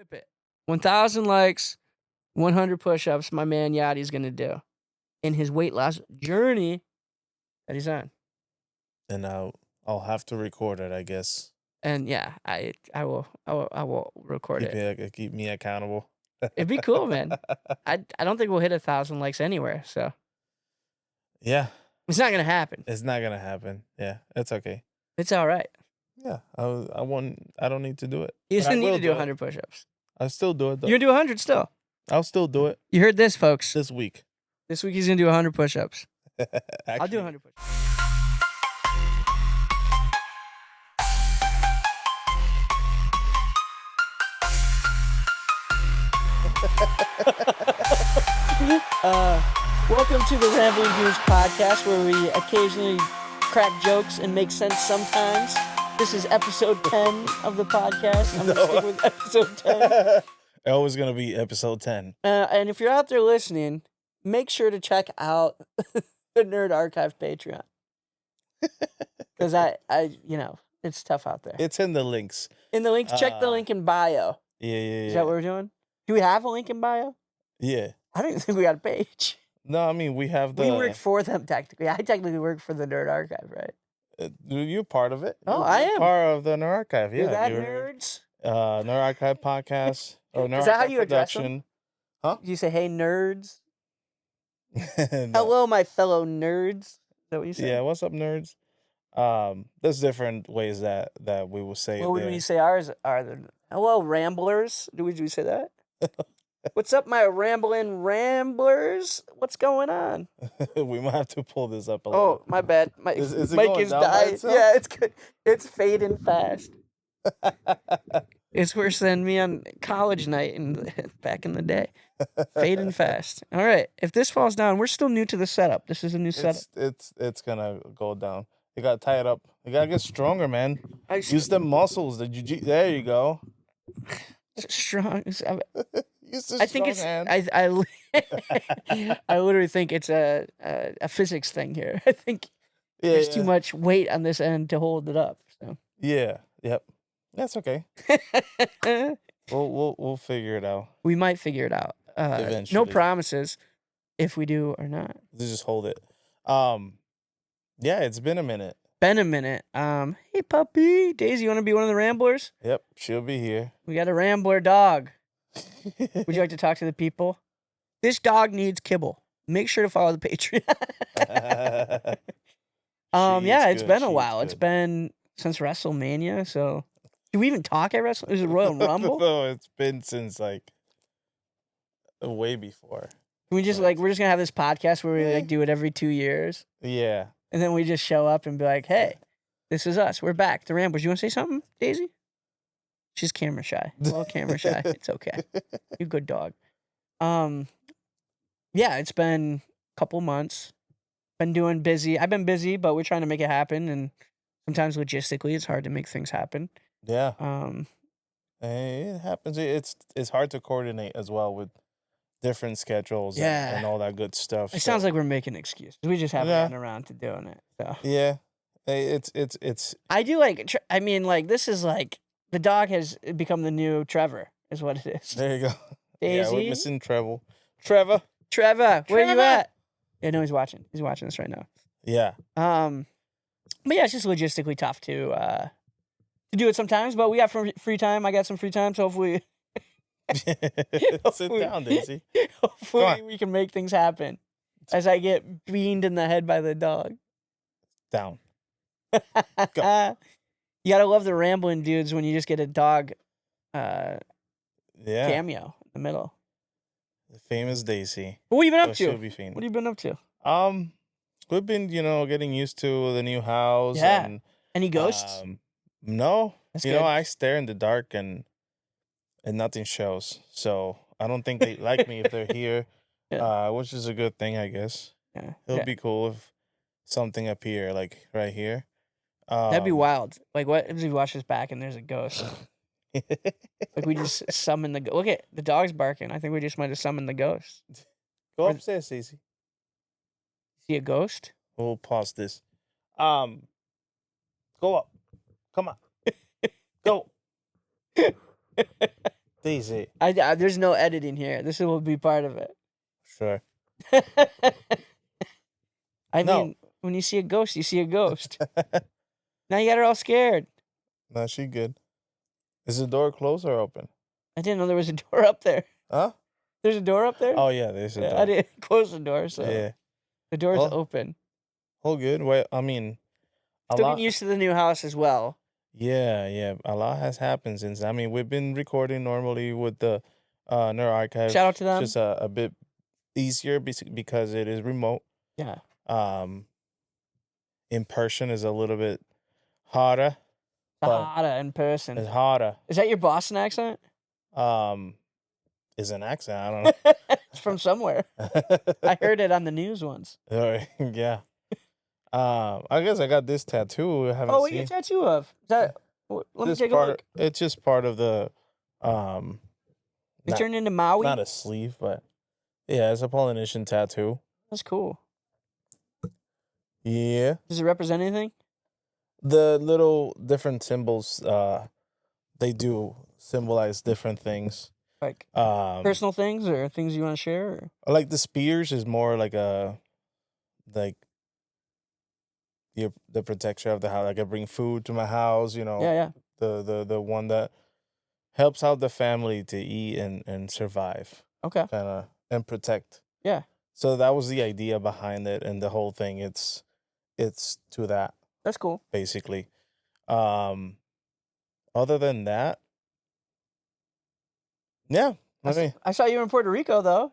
Whip it. 1,000 likes, 100 push-ups. My man Yachty's gonna do in his weight loss journey that he's on. And I'll have to record it, I guess. And yeah, I will record it. Keep me accountable. It'd be cool, man. I don't think we'll hit 1,000 likes anywhere, so Yeah, it's not gonna happen. it's not gonna happen. Yeah, it's okay. It's all right. Yeah, I don't need to do it. You But I still need will to do do it. 100 push-ups. I'll still do it though. You're gonna do 100 still. I'll still do it You heard this, folks. this week. This week he's gonna do 100 push-ups. I'll do Actually, 100 push-ups. Welcome to the Rambling Dudes podcast, where we occasionally crack jokes and make sense sometimes. This is episode 10 of the podcast. I'm gonna stick with episode 10. Always gonna be episode 10. And if you're out there listening, make sure to check out the Nerd Archive Patreon. Because I, it's tough out there. It's in the links. In the link, check the link in bio. Yeah. Is that what we're doing? Do we have a link in bio? Yeah. I don't even think we got a page. No, I mean we have the. We work for them technically. I technically work for the Nerd Archive, right? You're part of it. Oh, You're I am. part of the Nerd Archive. Yeah, Is that you're, nerds? Nerd Archive podcast. Or Nerd Is that how Archive you address production. Do you say, "Hey, nerds"? No. Hello, my fellow nerds. Is that what you say? Yeah, what's up, nerds? There's different ways that we will say What it would there. we say ours are? Hello, ramblers. Do we say that? What's up, my rambling ramblers? What's going on? We might have to pull this up a Oh, little. my bad. My Is it mic going is down by dying. itself? Yeah, it's good. It's fading fast. It's worse than me on college night and back in the day. Fading fast. All right. If this falls down, we're still new to the setup. This is a new setup. It's gonna go down. You gotta tie it up. You gotta get stronger, man. Use the muscles. There you go. Strong. Use the I think strong it's. hand. I literally think it's a physics thing here. I think there's too much weight on this end to hold it up. So. Yeah. Yep. That's okay. We'll figure it out. We might figure it out. No Eventually. promises if we do or not. Just hold it. Yeah, it's been a minute. Been a minute. Hey puppy, Daisy, you want to be one of the ramblers? Yep, she'll be here. We got a rambler dog. Would you like to talk to the people? This dog needs kibble. Make sure to follow the Patreon. Yeah, it's been a while. It's been since WrestleMania. So, do we even talk at Wrestle? Is it Royal Rumble? No, it's been since like way before. Can we just we're just gonna have this podcast where we do it every 2 years, Yeah. and then we just show up and be like, "Hey, this is us. We're back. The Ramblers. You want to say something, Daisy?" She's camera shy. A little camera shy. It's okay. You good dog. Yeah, it's been a couple months. Been doing busy. I've been busy, but we're trying to make it happen. And sometimes logistically, it's hard to make things happen. Yeah. It happens. It's hard to coordinate as well with different schedules and all that good stuff. It sounds like we're making excuses. We just haven't gotten around to doing it. So yeah, it's. I do this is like the dog has become the new Trevor, is what it is. There you go. Daisy? Yeah, we're missing Trevor, where you at? Yeah, no, he's watching. He's watching this right now. Yeah. But yeah, it's just logistically tough to do it sometimes. But we got free time. I got some free time, so hopefully. Sit down, Daisy. Hopefully we can make things happen as I get beamed in the head by the dog. Down. Go. You gotta love the rambling dudes when you just get a dog cameo in the middle. The famous Daisy. What have you been up to? She'll be famous. What have you been up to? We've been, getting used to the new house. Yeah. And, Any ghosts? No. That's you good. know, I stare in the dark and nothing shows. So I don't think they like me if they're here. Yeah. Which is a good thing, I guess. Yeah. It would be cool if something appeared, like right here. That'd be wild. Like, what if we watch this back and there's a ghost? Like, we just summon the look at the dog's barking. I think we just might have summoned the ghost. Go upstairs, Stacey. See a ghost? We'll pause this. Go up. Come on. Go. Daisy. There's no editing here. This will be part of it. Sure. I No. mean, when you see a ghost, you see a ghost. Now you got her all scared. No, she good. Is the door closed or open? I didn't know there was a door up there. Huh? There's a door up there? Oh yeah, there's a door. I didn't close the door, so Yeah. the door's Well, open. All good. Well, I mean, a Still lot. getting used to the new house as well. Yeah. A lot has happened since. I mean, we've been recording normally with the Nerd Archive. Shout out to them. Just a bit easier because it is remote. Yeah. In person is a little bit harder. But Harder in person. it's harder. Is that your Boston accent? Is an accent. I don't know. It's from somewhere. I heard it on the news once. Yeah. I guess I got this tattoo. I haven't Oh, what seen. are you a tattoo of? Is that? Let me This take a part, look. It's just part of the It not, turned into Maui. not a sleeve, but yeah, it's a Polynesian tattoo. That's cool. Yeah. Does it represent anything? The little different symbols, they do symbolize different things. Like Personal personal things or things you want to share? Or? like the spears is more like like the protection of the house. Like I bring food to my house, you know. Yeah. The one that helps out the family to eat and survive, Okay. kind of, and protect. Yeah. So that was the idea behind it, and the whole thing. It's to that That's cool. basically. Other than that, yeah. I saw you were in Puerto Rico though.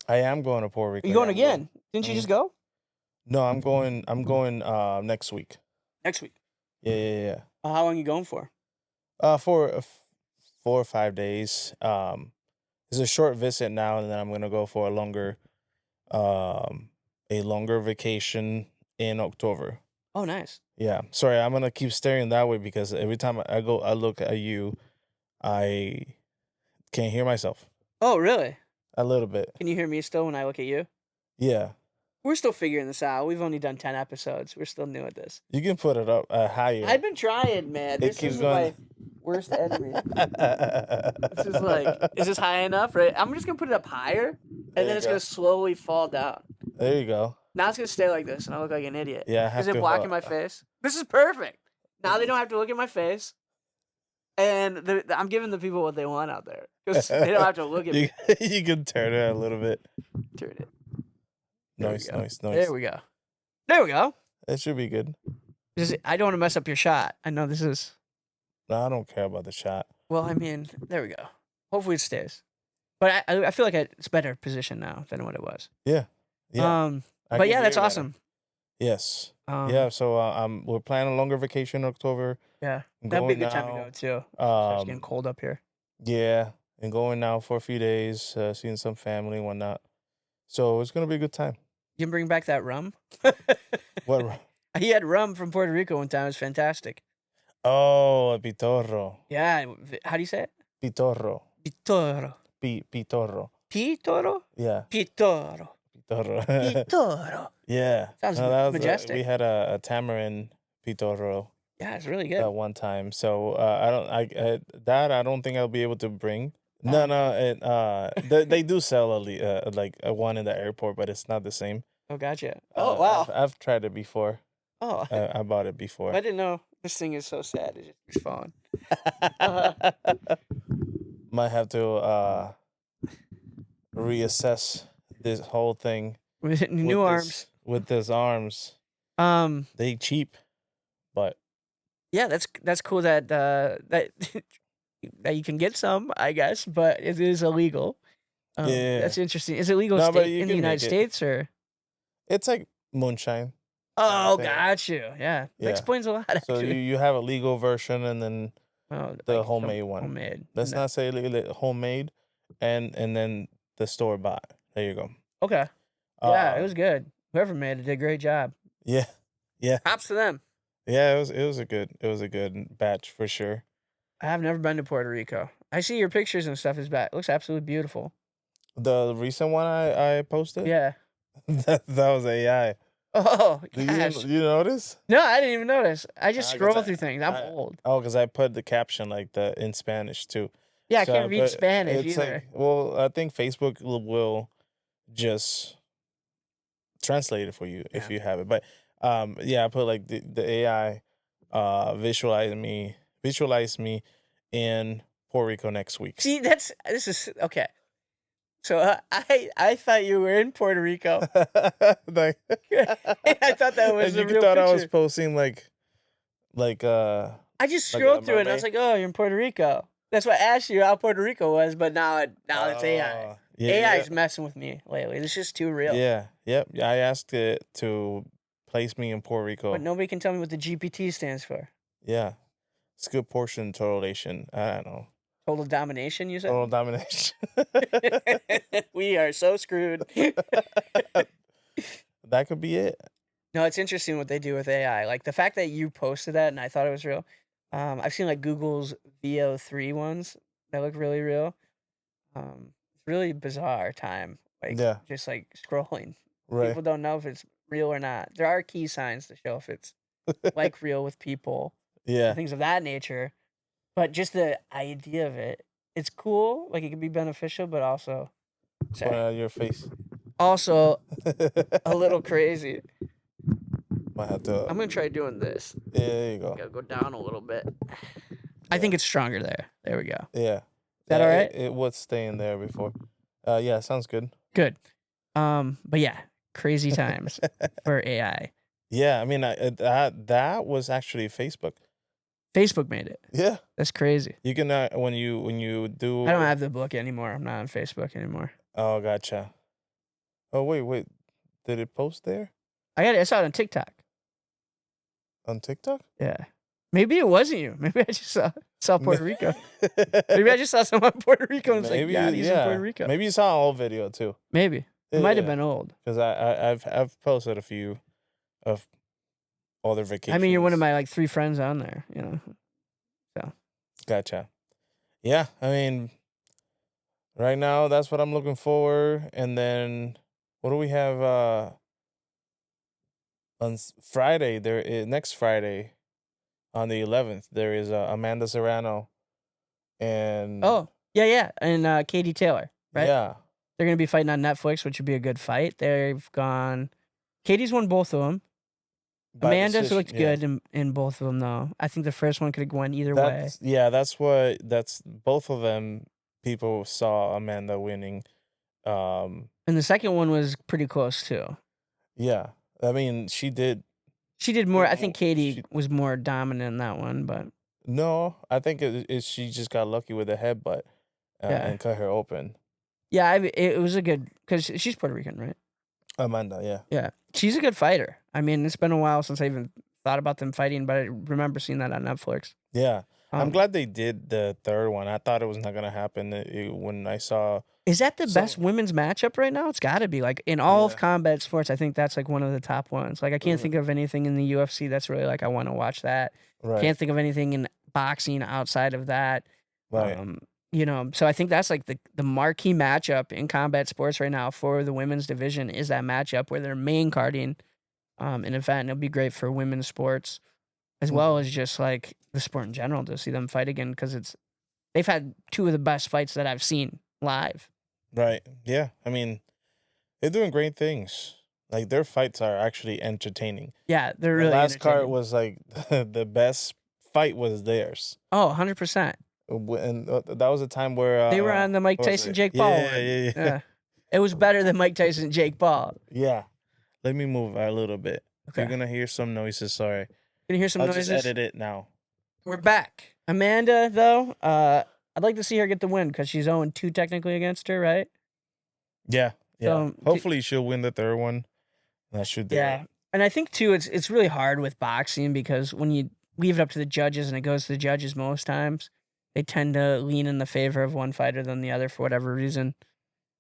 I am going to Puerto Rico. Are you going yeah, I'm again? Didn't you Mhm. just go? No, I'm going. Next week. Next week. Yeah. How long you going for? For 4 or 5 days. It's a short visit now, and then I'm gonna go for a longer vacation in October. Oh, nice. Yeah. Sorry, I'm gonna keep staring that way because every time I look at you, I can't hear myself Oh, really? a little bit. Can you hear me still when I look at you? Yeah. We're still figuring this out. We've only done 10 episodes. We're still new at this. You can put it up higher. I've been trying, man. It This keeps is going. my worst enemy. This is like, is this high enough? Right? I'm just gonna put it up higher, and There then you it's go. gonna slowly fall down. There you go. Now it's gonna stay like this, and I look like an idiot. Yeah, I have Is it to blocking my face? This is perfect. Now they don't have to look at my face, and I'm giving the people what they want out there because they don't have to look at me. You can turn it a little bit. Turn it. There we Noise. go. Noise. There we go. There we go. It should be good. I don't want to mess up your shot. I know this is. No, I don't care about the shot. Well, I mean, there we go. Hopefully it stays. But I feel like it's better position now than what it was. Yeah. But yeah, that's awesome. Yes. Um, Yeah. So we're planning a longer vacation in October. Yeah. I'm That'd be a going good time to now. go too. It's getting Um, cold up here. yeah, and going now for a few days, seeing some family and whatnot. So it's gonna be a good time. You can bring back that rum. What? He had rum from Puerto Rico one time. It was fantastic. Oh, pitorro. Yeah. How do you say it? Pitorro. Pitoro. Pitorro. Pitoro? Yeah, Pitoro. pitorro. Pitoro. Yeah. Sounds that was, majestic. we had a tamarind pitorro Yeah, it's really good. one time. So I don't think I'll be able to bring. No, they do sell a one in the airport, but it's not the same. Oh, gotcha. Oh, wow. I've tried it before. Oh, I bought it before. I didn't know. This thing is so sad. It just keeps falling. Might have to reassess this whole thing. With new with arms. with these arms. They cheap, but Yeah, that's cool that that you can get some, I guess, but it is illegal. Yeah. That's interesting. Is it legal No, but state you in the can United make it. States or? it's like moonshine. Oh, thing. got you. Yeah, that Yeah. explains a lot. So Actually, you have a legal version and then oh, the like homemade one. Homemade. let's No. not say homemade, and then the store bought. There you go. Okay. Yeah, it Um, was good. Whoever made it did a great job. Yeah, Props to them. yeah. It was a good batch for sure. I have never been to Puerto Rico. I see your pictures and stuff. It looks absolutely beautiful. The recent one I posted. Yeah. that was AI. Oh, Did gosh. you notice? No, I didn't even notice. I just Ah, 'cause scroll I- through things. I'm I- old. Oh, because I put the caption like in Spanish too. Yeah, I So, can't read but Spanish it's either. like, well, I think Facebook will just translate it for you if Yeah. you have it. But yeah, I put like the AI visualize me in Puerto Rico next week. See, this is okay. So I thought you were in Puerto Rico. Like, I thought that was and a you real thought I was picture. posting like I just like a scrolled through it and I was mermaid. like, oh, you're in Puerto Rico. That's why I asked you how Puerto Rico was, but now it's AI. Yeah, AI yeah, is messing with me lately. It's just too real. yeah, yep. I asked it to place me in Puerto But Rico. nobody can tell me what the GPT stands for. Yeah, it's good portion toleration. I don't know. Total domination, you Total said? domination. We are so screwed. That could be it. No, it's interesting what they do with AI. Like the fact that you posted that and I thought it was real. I've seen like Google's VO3 ones that look really real. It's really bizarre time. Like Yeah, just like scrolling. right. People don't know if it's real or not. There are key signs to show if it's like real with people and Yeah. things of that nature. But just the idea of it, it's cool. Like it can be beneficial, but also Point sorry. out your face. Also a little crazy. Might have to. I'm gonna try doing this. Yeah, there you go. Gotta go down a little bit. I Yeah. think it's stronger there. There we go. Yeah. Is that all right? It was staying there before. Yeah, sounds good. Good. But yeah, crazy times for AI. Yeah, I mean, that was actually Facebook. Facebook made it. Yeah, That's crazy. you can when you do. I don't have the book anymore. I'm not on Facebook anymore. Oh, gotcha. Oh, wait. Did it post there I saw it on TikTok. on TikTok? Yeah. Maybe it wasn't you. Maybe I just saw Puerto Rico. Maybe I just saw someone in Puerto Rico and it's like, yeah, he's in Puerto Rico. Maybe you saw an old video too. Maybe. It might have been old. Because I've posted a few of other vacations. I mean, you're one of my like 3 friends on there, you know. So Gotcha. Yeah, I mean, right now that's what I'm looking for. And then what do we have on Friday? Next Friday on the 11th. There is Amanda Serrano and yeah, and Katie Taylor, right? yeah, They're gonna be fighting on Netflix, which would be a good fight. They've gone. Katie's won both of them. by Amanda's decision, looked yeah. good in both of them, though. I think the first one could have went either way. That's both of them. People saw Amanda winning. And the second one was pretty close too. Yeah, I mean, she did. She did more. I think She- Katie was more dominant in that one, but No, I think she just got lucky with the headbutt Yeah. and cut her open. yeah, it was a good because she's Puerto Rican, right? Amanda, yeah. Yeah, she's a good fighter. I mean, it's been a while since I even thought about them fighting, but I remember seeing that on Netflix. Yeah. I'm Um, glad they did the third one. I thought it was not going to happen when I saw. Is that the So- best women's matchup right now? It's got to be. Like in all of Yeah. combat sports, I think that's like one of the top ones. Like I can't Mhm. think of anything in the UFC that's really like I want to watch that. Right. Can't think of anything in boxing outside of that. Right. You know, so I think that's like the marquee matchup in combat sports right now for the women's division is that matchup where they're main carding an event. And it'll be great for women's sports as well as just like the sport in general to see them fight again because they've had 2 of the best fights that I've seen live. Right. Yeah. I mean, they're doing great things. Like their fights are actually entertaining. Yeah, they're The really last card entertaining. was like the best fight was theirs. Oh, 100%. And that was a time where They were on the Mike what was Tyson it? Jake Paul Yeah, one. yeah. Yeah. It was better than Mike Tyson Jake Paul. Yeah. Let me move a little bit. Okay. You're gonna hear some noises. Sorry. Can you hear some I'll noises? just edit it now. We're back. Amanda, though, I'd like to see her get the win because she's 0-2 technically against her, right? Yeah. Yeah. So, Hopefully she'll win the third one. That should do it. And I think too, it's really hard with boxing because when you leave it up to the judges and it goes to the judges most times, they tend to lean in the favor of one fighter than the other for whatever reason.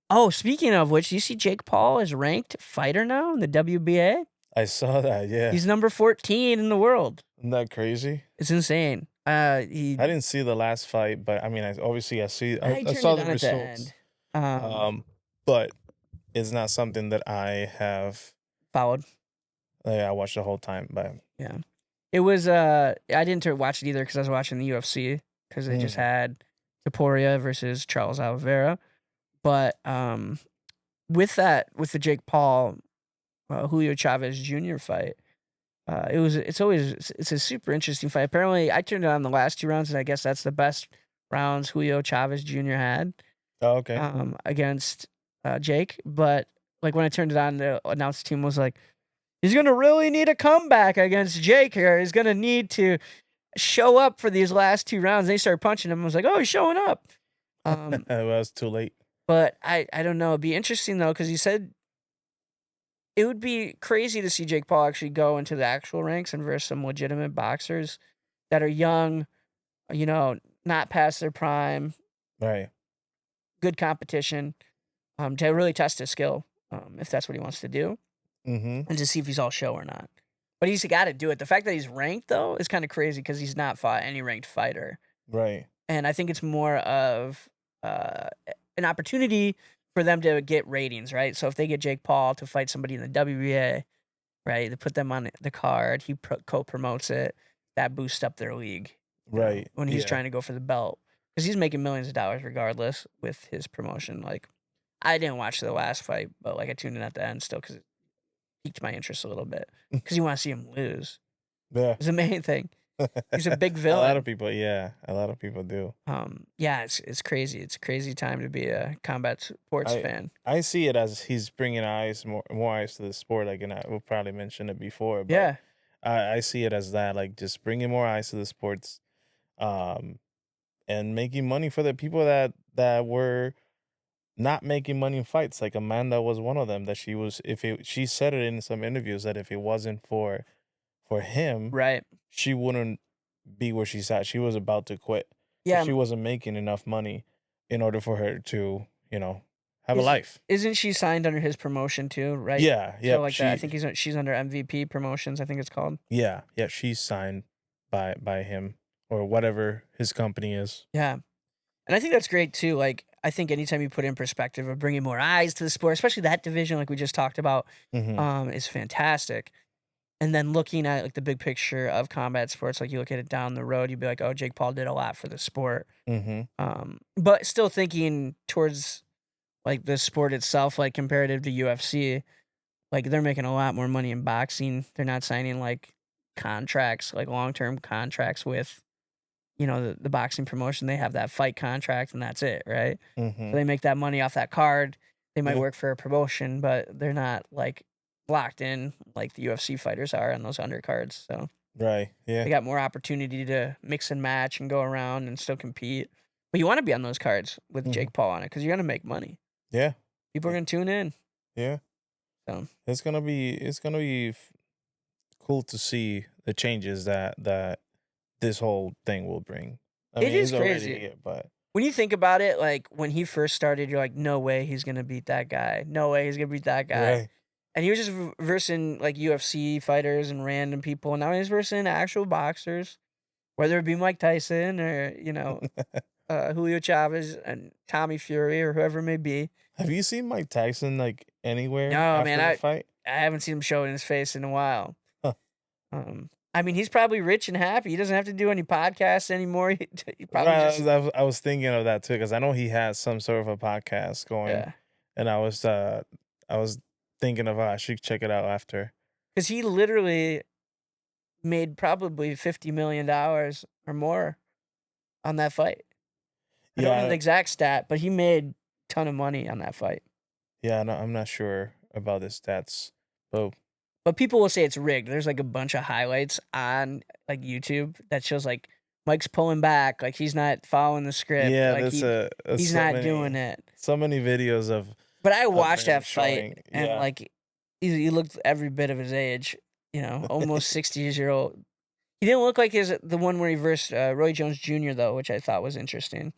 Oh, speaking of which, you see Jake Paul is ranked fighter now in the WBA. I saw that. Yeah. He's number 14 in the world. Isn't that crazy? It's insane. I didn't see the last fight, but I mean, I saw the results. But it's not something that I have. Followed. I watched the whole time, but Yeah. It was I didn't watch it either because I was watching the UFC because they just had Topuria versus Charles Oliveira. But with the Jake Paul Julio Chavez Jr. fight, it's a super interesting fight. Apparently, I turned it on the last 2 rounds, and I guess that's the best rounds Julio Chavez Jr. had Oh, okay. against Jake. But like when I turned it on, the announce team was like, he's gonna really need a comeback against Jake here. He's gonna need to show up for these last 2 rounds. And they started punching him. I was like, oh, he's showing up. Well, it's too late. But I don't know. It'd be interesting though, because he said it would be crazy to see Jake Paul actually go into the actual ranks and versus some legitimate boxers that are young, not past their prime, Right. good competition, to really test his skill, if that's what he wants to do, Mm-hmm. and to see if he's all show or not. But he's got to do it. The fact that he's ranked though is kind of crazy because he's not fought any ranked fighter, Right. and I think it's more of an opportunity for them to get ratings, right? So if they get Jake Paul to fight somebody in the WBA, right, they put them on the card, he co-promotes it, that boosts up their league, Right. when he's Yeah. trying to go for the belt. Because he's making millions of dollars regardless with his promotion. Like, I didn't watch the last fight, but like I tuned in at the end still because it piqued my interest a little bit. Because you want to see him lose. Yeah. It's the main thing. He's a big A villain. lot of people do. Yeah, it's crazy. It's a crazy time to be a combat sports fan. I see it as he's bringing more eyes to the sport. Like, and I will probably mention it before, but Yeah. I see it as that, like just bringing more eyes to the sports, and making money for the people that were not making money in fights. Like Amanda was one of them. That she said it in some interviews that if it wasn't for him, Right. she wouldn't be where she's at. She was about to quit. Yeah. She wasn't making enough money in order for her to, have a life. Isn't she signed under his promotion too, right? Yeah, yeah. So like that. I think she's under MVP Promotions, I think it's called. Yeah, she's signed by him or whatever his company is. Yeah. And I think that's great too. Like, I think anytime you put in perspective of bringing more eyes to the sport, especially that division, like we just talked about, Mm-hmm. is fantastic. And then looking at like the big picture of combat sports, like you look at it down the road, you'd be like, oh, Jake Paul did a lot for the sport. Mm-hmm. But still thinking towards like the sport itself, like comparative to UFC, like they're making a lot more money in boxing. They're not signing like contracts, like long-term contracts with, the boxing promotion. They have that fight contract and that's it, right? Mm-hmm. So they make that money off that card. They might Yeah. work for a promotion, but they're not like locked in like the UFC fighters are on those undercards. So Right. Yeah. they got more opportunity to mix and match and go around and still compete. But you want to be on those cards with Mhm. Jake Paul on it because you're gonna make money. Yeah. People are gonna tune in. Yeah. So It's gonna be cool to see the changes that this whole thing will bring. I It mean, is it's already crazy. here, but when you think about it, like when he first started, you're like, no way he's gonna beat that guy. No way he's gonna beat that guy. right. And he was just versing like UFC fighters and random people. And now he's versing actual boxers, whether it be Mike Tyson or, Julio Chavez and Tommy Fury or whoever it may be. Have you seen Mike Tyson like anywhere No, after man, the fight? I haven't seen him show it in his face in a while. Huh. I mean, he's probably rich and happy. He doesn't have to do any podcasts anymore. He probably Right, just, I was thinking of that too because I know he has some sort of a podcast going, yeah. and I was thinking of I should check it out after. Because he literally made probably $50 million or more on that fight. I don't know the exact stat, but he made a ton of money on that fight. Yeah, no, I'm not sure about the stats, But people will say it's rigged. There's like a bunch of highlights on like YouTube that shows like Mike's pulling back, like he's not following the script. yeah, like that's he's so not many, doing it. So many videos of. But I watched him that fight showing, and yeah. like he looked every bit of his age, almost 60 years old. He didn't look like the one where he versed Roy Jones Jr. though, which I thought was interesting.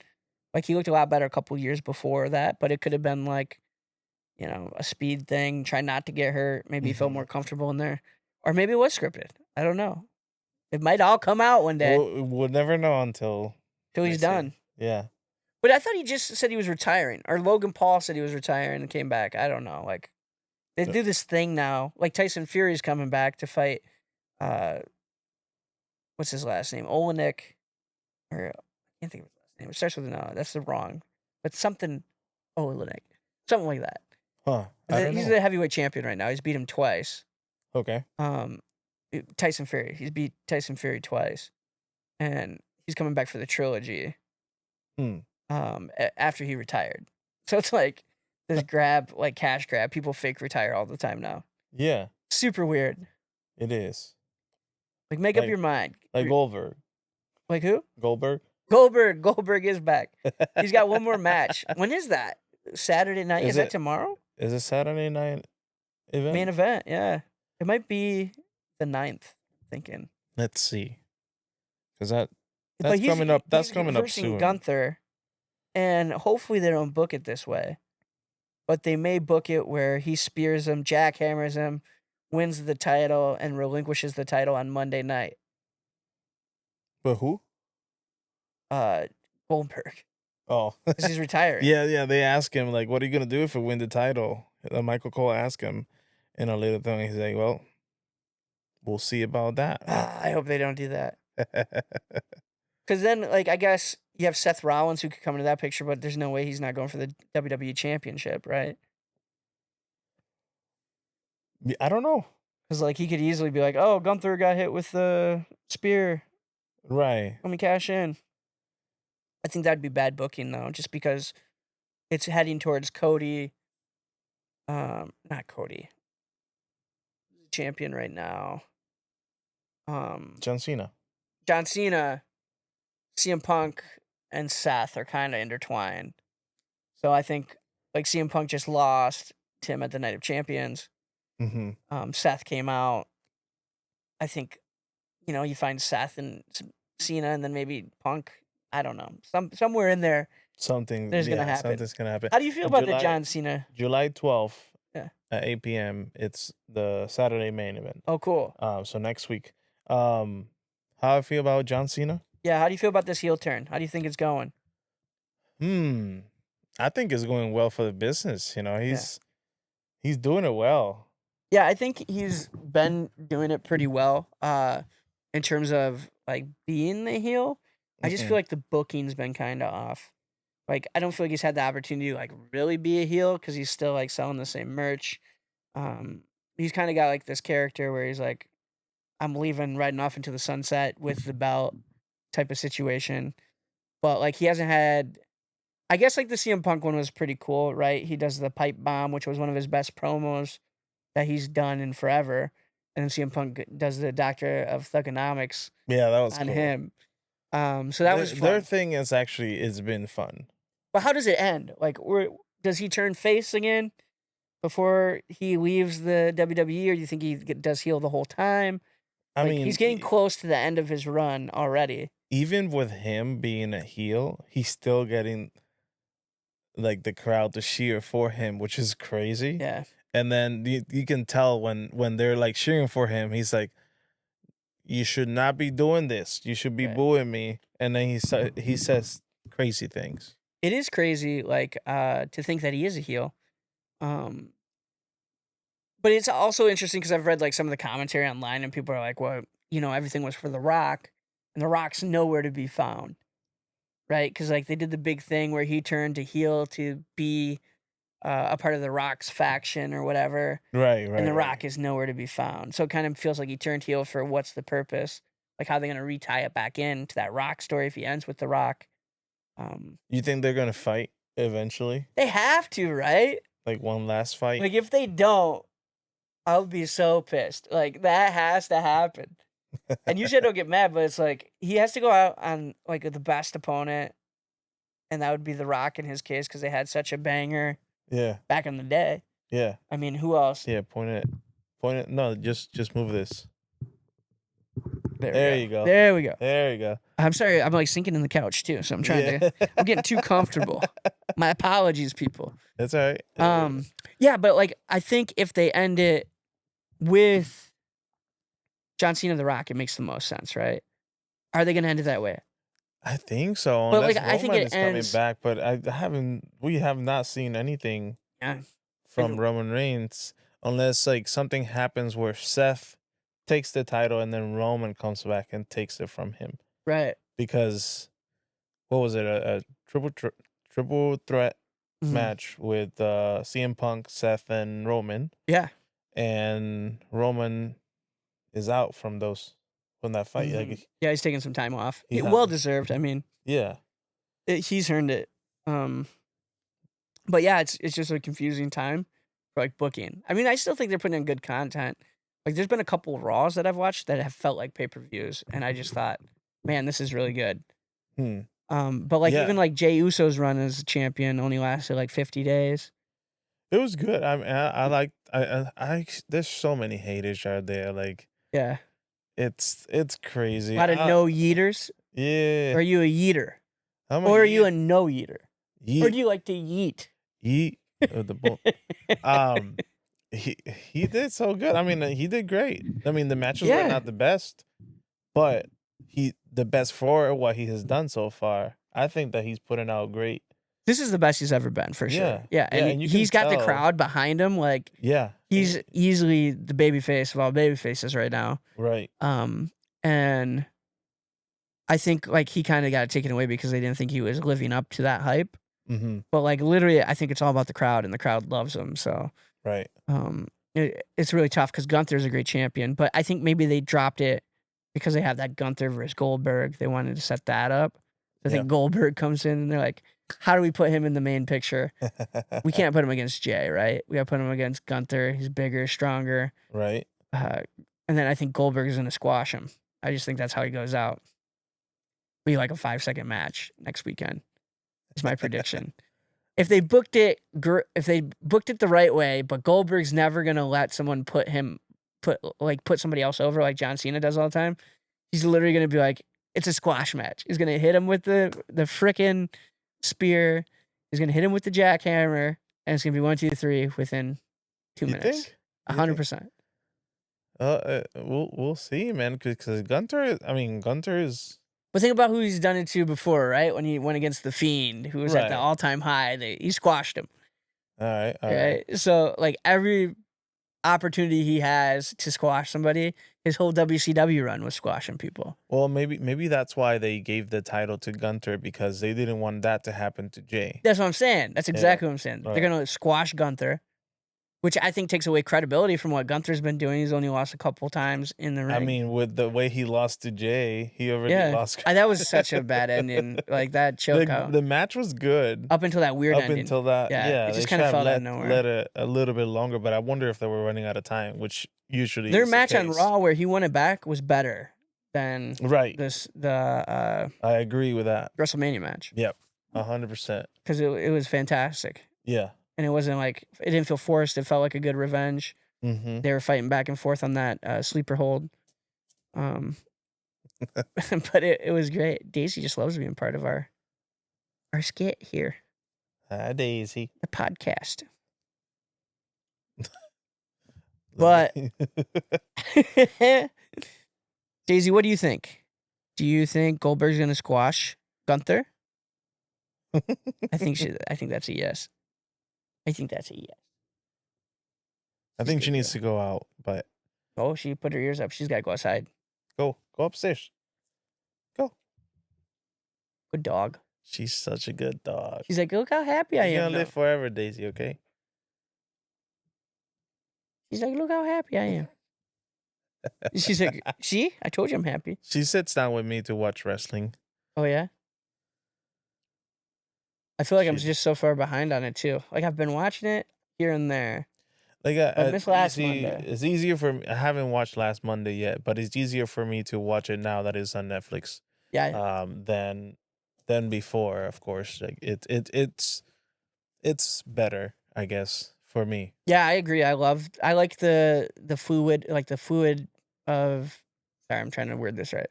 Like he looked a lot better a couple years before that, but it could have been like, a speed thing, try not to get hurt. Maybe he felt more comfortable in there. Or maybe it was scripted. I don't know. It might all come out one day We'll never know until till he's they see. done. Yeah. But I thought he just said he was retiring. Or Logan Paul said he was retiring and came back. I don't know. Like, they do this thing now. Like Tyson Fury's coming back to fight, what's his last name? Olenek. Or, I can't think of his last name? It starts with an O. That's the wrong. But something Olenek. Something like that. Huh. I don't He's know. the heavyweight champion right now. He's beat him twice. Okay. Tyson Fury. He's beat Tyson Fury twice. And he's coming back for the trilogy. Hmm. After he retired. So it's like this grab, like cash grab. People fake retire all the time now. Yeah, Super weird. it is. Like make up Like- your mind. Like Goldberg. Like who? Goldberg. Goldberg is back. He's got one more match. When is that? Saturday night? Is Is that it- tomorrow? Is it Saturday night event? Main event, yeah. It might be the 9th, I'm thinking. Let's see. Because that's But he's- coming up. That's he's coming up versing soon. Gunther, and hopefully they don't book it this way. But they may book it where he spears him, jackhammers him, wins the title, and relinquishes the title on Monday night. But who? Goldberg, Oh. because he's retiring. Yeah. They ask him, like, what are you going to do if you win the title? Michael Cole asked him in a little thing. He's like, well, we'll see about that. I hope they don't do that. Because then, like, I guess you have Seth Rollins who could come into that picture, but there's no way he's not going for the WWE Championship, right? I don't know. Because, like, he could easily be like, oh, Gunther got hit with the spear. Right. Let me cash in. I think that'd be bad booking, though, just because it's heading towards Cody. Not Cody. Champion right now. John Cena. John Cena, CM Punk, and Seth are kind of intertwined. So I think, like, CM Punk just lost to him at the Night of Champions. Mm-hmm. Seth came out. I think, you find Seth and Cena, and then maybe Punk. I don't know. Somewhere in there. Something. There's gonna happen. Something's going to happen. How do you feel And about the July- John Cena? July 12th Yeah. at 8 p.m. It's the Saturday main event. Oh, cool. So next week. How I feel about John Cena? Yeah. How do you feel about this heel turn? How do you think it's going? I think it's going well for the business. He's doing it well. Yeah, I think he's been doing it pretty well. In terms of like being the heel. I just feel like the booking's been kind of off. Like, I don't feel like he's had the opportunity to like really be a heel because he's still like selling the same merch. He's kind of got like this character where he's like, I'm leaving, riding off into the sunset with the belt type of situation. But like, he hasn't had. I guess like the CM Punk one was pretty cool, right? He does the pipe bomb, which was one of his best promos that he's done in forever. And then CM Punk does the Doctor of Thugonomics Yeah, that was on cool. him. So that was fun. Their thing is actually it's been fun. But how does it end? Like, does he turn face again before he leaves the WWE, or do you think he does heel the whole time? I Like, mean, he's getting close to the end of his run already. even with him being a heel, he's still getting like the crowd to cheer for him, which is crazy. Yeah. And then you can tell when they're like cheering for him, he's like, "You should not be doing this. You should be Right. booing me." And then he says crazy things. It is crazy, like, to think that he is a heel. But it's also interesting because I've read like some of the commentary online, and people are like, "Well, everything was for The Rock, and The Rock's nowhere to be found." Right? Because like they did the big thing where he turned to heel to be a part of The Rock's faction or whatever, Right. and The Rock is nowhere to be found. So it kind of feels like he turned heel for what's the purpose? Like, how are they going to retie it back into that Rock story if he ends with The Rock? You think they're gonna fight eventually? They have to, right? Like one last fight? Like, if they don't, I'll be so pissed. Like, that has to happen. And usually I don't get mad, but it's like he has to go out on like the best opponent, and that would be The Rock in his case because they had such a banger Yeah. back in the day. Yeah. I mean, who else? Yeah. Point it. No, just move this. we There you go. There we go. There you go. I'm sorry, I'm like sinking in the couch too, so I'm trying to. I'm getting too comfortable. My apologies, people. That's all right. Yeah, but like I think if they end it with John Cena, The Rock, it makes the most sense, right? Are they gonna end it that way? I think so. But, Unless like, I think Roman it is coming ends- back, but we have not seen anything Yeah. from And- Roman Reigns unless like something happens where Seth takes the title and then Roman comes back and takes it from him. Right. Because what was it? A triple threat Mhm. match with CM Punk, Seth, and Roman, Yeah. and Roman is out from that fight. Mhm. Like Yeah, he's taking some time off. he Well has, deserved. I mean, yeah, he's earned it. But yeah, it's just a confusing time for like booking. I mean, I still think they're putting in good content. Like, there's been a couple Raws that I've watched that have felt like pay-per-views, and I just thought, man, this is really good. hmm. But like Yeah. even like Jey Uso's run as champion only lasted like 50 days. It was good. I mean, I like there's so many haters out there. Like Yeah, it's a crazy. lot of no yeeters. Yeah. Are you a yeeter, I'm or a are you a no yeeter, or yeet do you like to yeet? yeet the bull. Um, he did so good. I mean, he did great. I mean, the matches were Yeah, not the best, but the best for what he has done so far. I think that he's putting out great. this is the best he's ever been for sure. Yeah, Yeah, yeah, and and you can he's got the tell. crowd behind him. Like Yeah, he's easily the baby face of all baby faces right now. right. And I think like he kind of got it taken away because they didn't think he was living up to that hype. Mm-hmm. But like literally, I think it's all about the crowd, and the crowd loves him. So Right. it's really tough because Gunther's a great champion. But I think maybe they dropped it because they have that Gunther versus Goldberg. They wanted to set that up. I think Goldberg comes in and they're like, how do we put him in the main picture? We can't put him against Jay, right? We got to put him against Gunther. He's bigger, stronger. Right. And then I think Goldberg is going to squash him. I just think that's how he goes out. Be like a 5-second match next weekend. Is my prediction. If they booked it the right way, but Goldberg's never gonna let someone put somebody else over like John Cena does all the time. He's literally gonna be like, it's a squash match. He's gonna hit him with the frickin' spear. He's gonna hit him with the jackhammer, and it's gonna be 1, 2, 3 within 2 You minutes. think? You think? 100%. We'll see, man. Because Gunter is But think about who he's done it to before, right? When he went against the Fiend, who was at the Right. all-time high, he squashed him. all right. Right? So like every opportunity he has to squash somebody, his whole WCW run was squashing people. Well, maybe that's why they gave the title to Gunter, because they didn't want that to happen to Jay. That's what I'm saying. That's exactly what I'm saying. Right. They're gonna squash Gunther, which I think takes away credibility from what Gunther's been doing. He's only lost a couple times in the ring. I mean, with the way he lost to Jay, he already lost. That was such a bad ending. Like that choke out. The match was good Up until that weird ending. until that. Yeah, it they just kind of should fell have out of nowhere. let it a little bit longer, but I wonder if they were running out of time, which usually Their is the match on case. Raw where he won it back was better than Right. the I agree with that. WrestleMania match. Yep. 100%. Because it was fantastic. Yeah. And it wasn't like, it didn't feel forced. It felt like a good revenge. Mm-hmm. They were fighting back and forth on that sleeper hold. But it was great. Daisy just loves being part of our skit here, Hi, Daisy. the podcast. But Daisy, what do you think? Do you think Goldberg's gonna squash Gunther? I think that's a yes. I think that's a yes. I think she needs to go out, but Oh, she put her ears up. She's got to go outside. go upstairs. Go. Good dog. She's such a good dog. She's like, look how happy I You're am. gonna live forever, Daisy. Okay. She's like, look how happy I am. She's like, see, I told you I'm happy. She sits down with me to watch wrestling. Oh yeah. I feel like I'm She- just so far behind on it too. Like I've been watching it here and there. Like I missed last Monday. it's easier for me. I haven't watched last Monday yet, but it's easier for me to watch it now that it's on Netflix. Yeah. Than before, of course. Like it's better, I guess, for me. Yeah, I agree. I like the fluid, of. Sorry, I'm trying to word this right.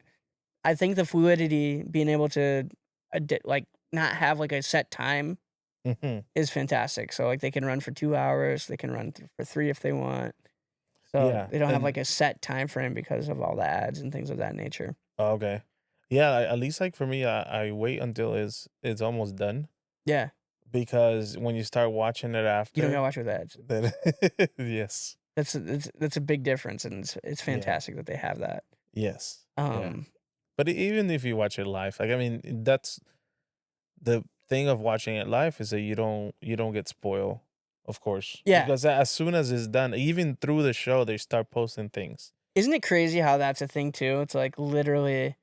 I think the fluidity, being able to, not have like a set time, Mm-hmm. is fantastic. So like they can run for 2 hours, they can run for 3 if they want. So Yeah, they don't have and- like a set time frame because of all the ads and things of that nature. Okay. Yeah, at least like for me, I wait until it's almost done, Yeah, because when you start watching it after, you don't gotta watch with ads. then yes, That's a big difference, and it's fantastic that they have that. yes. Um, But even if you watch it live, like I mean, that's the thing of watching it live is that you don't get spoiled, of course, Yeah. because as soon as it's done, even through the show, they start posting things. Isn't it crazy how that's a thing too? It's like literally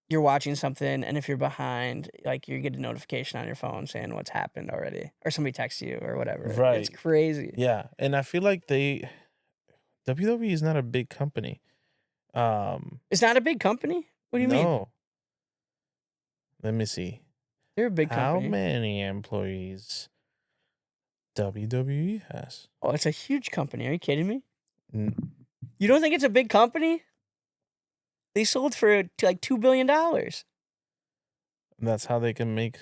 you're watching something, and if you're behind, like you get a notification on your phone saying what's happened already, or somebody texts you or whatever. It's Right. crazy. Yeah, and I feel like WWE is not a big company. It's not a big company. What do you mean? No. Let me see. They're a big How company. many employees WWE has? Oh, it's a huge company. Are you kidding me? N- You don't think it's a big company? They sold for like $2 billion. That's how they can make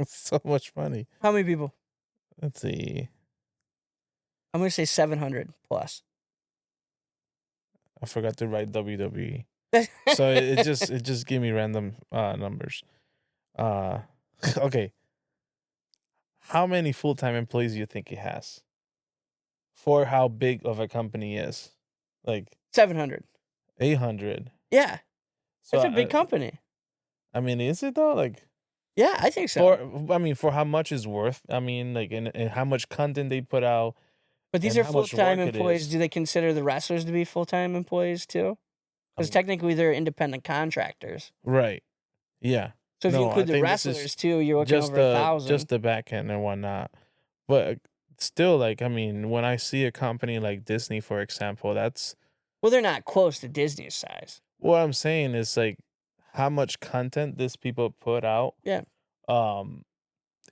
so much money. How many people? Let's see. I'm gonna say 700 plus. I forgot to write WWE. So it just gave me random numbers. Uh okay. How many full-time employees do you think it has? For how big of a company is? Like 700. 800. Yeah, So that's a big company. I mean, is it though? Like Yeah, I think so. for how much it's worth. I mean, like and how much content they put out But these and are how much full-time work it employees. is. Do they consider the wrestlers to be full-time employees too? Because Um, technically they're independent contractors. right. Yeah. So if you No, I include the think this is wrestlers too, you're looking just over 1,000. the back end and whatnot. But still, like I mean, when I see a company like Disney, for example, that's Well, they're not close to Disney's size. what I'm saying is like how much content this people put out. Yeah, Um,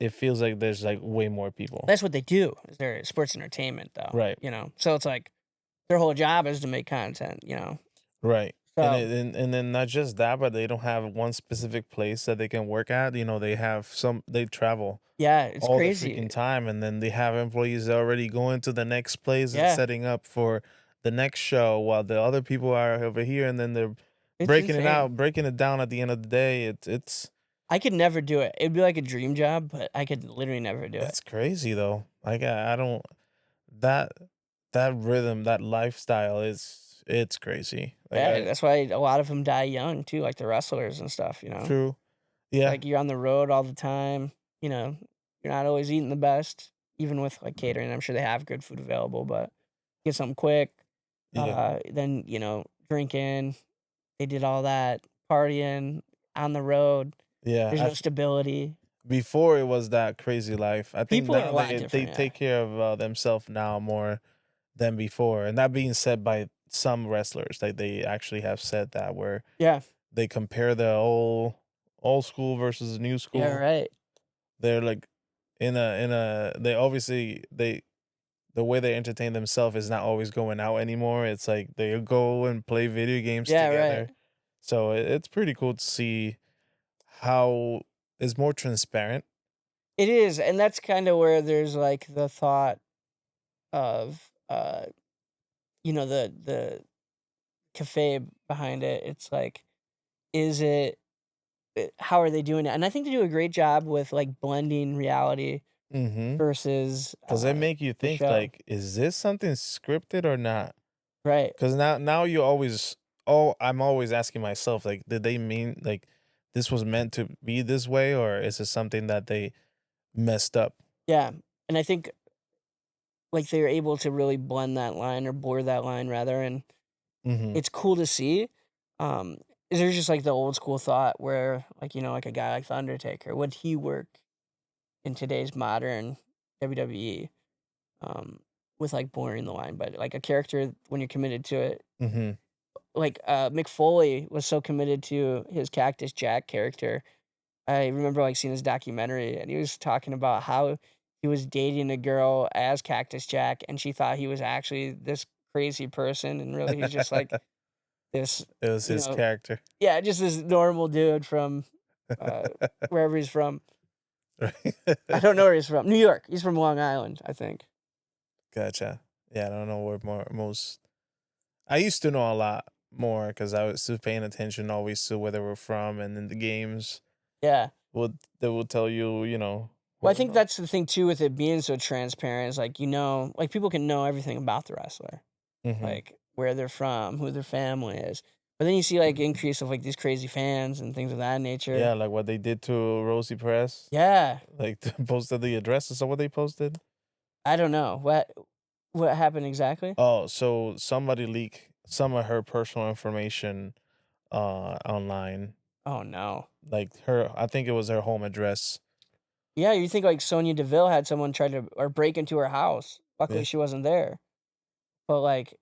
it feels like there's like way more people. that's what they do. Is they're sports entertainment, though. Right. You know, so it's like their whole job is to make content. You know, Right. so And then not just that, but they don't have one specific place that they can work at. You know, they travel yeah, it's all the crazy. freaking time, and then they have employees already going to the next place and Yeah, setting up for the next show while the other people are over here, and then they're it's breaking it insane. out, breaking it down at the end of the day. It's I could never do it. It'd be like a dream job, but I could literally never do it. it's crazy though. Like I don't that that rhythm, that lifestyle is it's crazy. Like Yeah, I that's why a lot of them die young too, like the wrestlers and stuff. You know, true. Yeah. like you're on the road all the time. You know, you're not always eating the best, even with like catering. I'm sure they have good food available, but get something quick. Yeah. Then drinking. They did all that partying on the road. Yeah. There's no stability. Before it was that crazy life. I think People are now a lot they different. take care of themselves now more than before. And that being said by some wrestlers, like they actually have said that where Yeah. they compare the old school versus new Yeah. school. Right. They're like in a they obviously the way they entertain themselves is not always going out anymore. It's like they go and play video games Yeah. together. Right. So it's pretty cool to see how it's more transparent. It is, and that's kind of where there's like the thought of the cafe behind it. It's like, is it? How are they doing it? And I think they do a great job with like blending reality Mm-hmm. versus Does it make you the think show. like, is this something scripted or not? Right. Because now you always I'm always asking myself, like, did they mean like this was meant to be this way, or is it something that they messed up? Yeah. And I think like they're able to really blend that line or blur that line rather, and Mm-hmm. it's cool to see. Um, there's just like the old school thought where like like a guy like the Undertaker, would he work in today's modern WWE with like blurring the line, but like a character when you're committed to it, Mm-hmm. like Mick Foley was so committed to his Cactus Jack character. I remember like seeing his documentary, and he was talking about how he was dating a girl as Cactus Jack, and she thought he was actually this crazy person, and really he's just like this, It was his you know, character. yeah, just this normal dude from wherever he's from. I don't know where he's from. New York. He's from Long Island, I think. Gotcha. Yeah, I don't know where most. I used to know a lot more because I was still paying attention always to where they were from, and then the games Yeah. they will tell you, Well, I think that's the thing too with it being so transparent. Is like like people can know everything about the wrestler, Mm-hmm. like where they're from, who their family is. But then you see like increase of like these crazy fans and things of that nature. Yeah, like what they did to Rosie Perez. Yeah. Like posted the address. Is that what they posted? I don't know what happened exactly. Oh, so somebody leaked some of her personal information online. Oh no. Like I think it was her home address. Yeah, you think like Sonya Deville had someone try to or break into her house. Luckily, Yeah. she wasn't there. But like,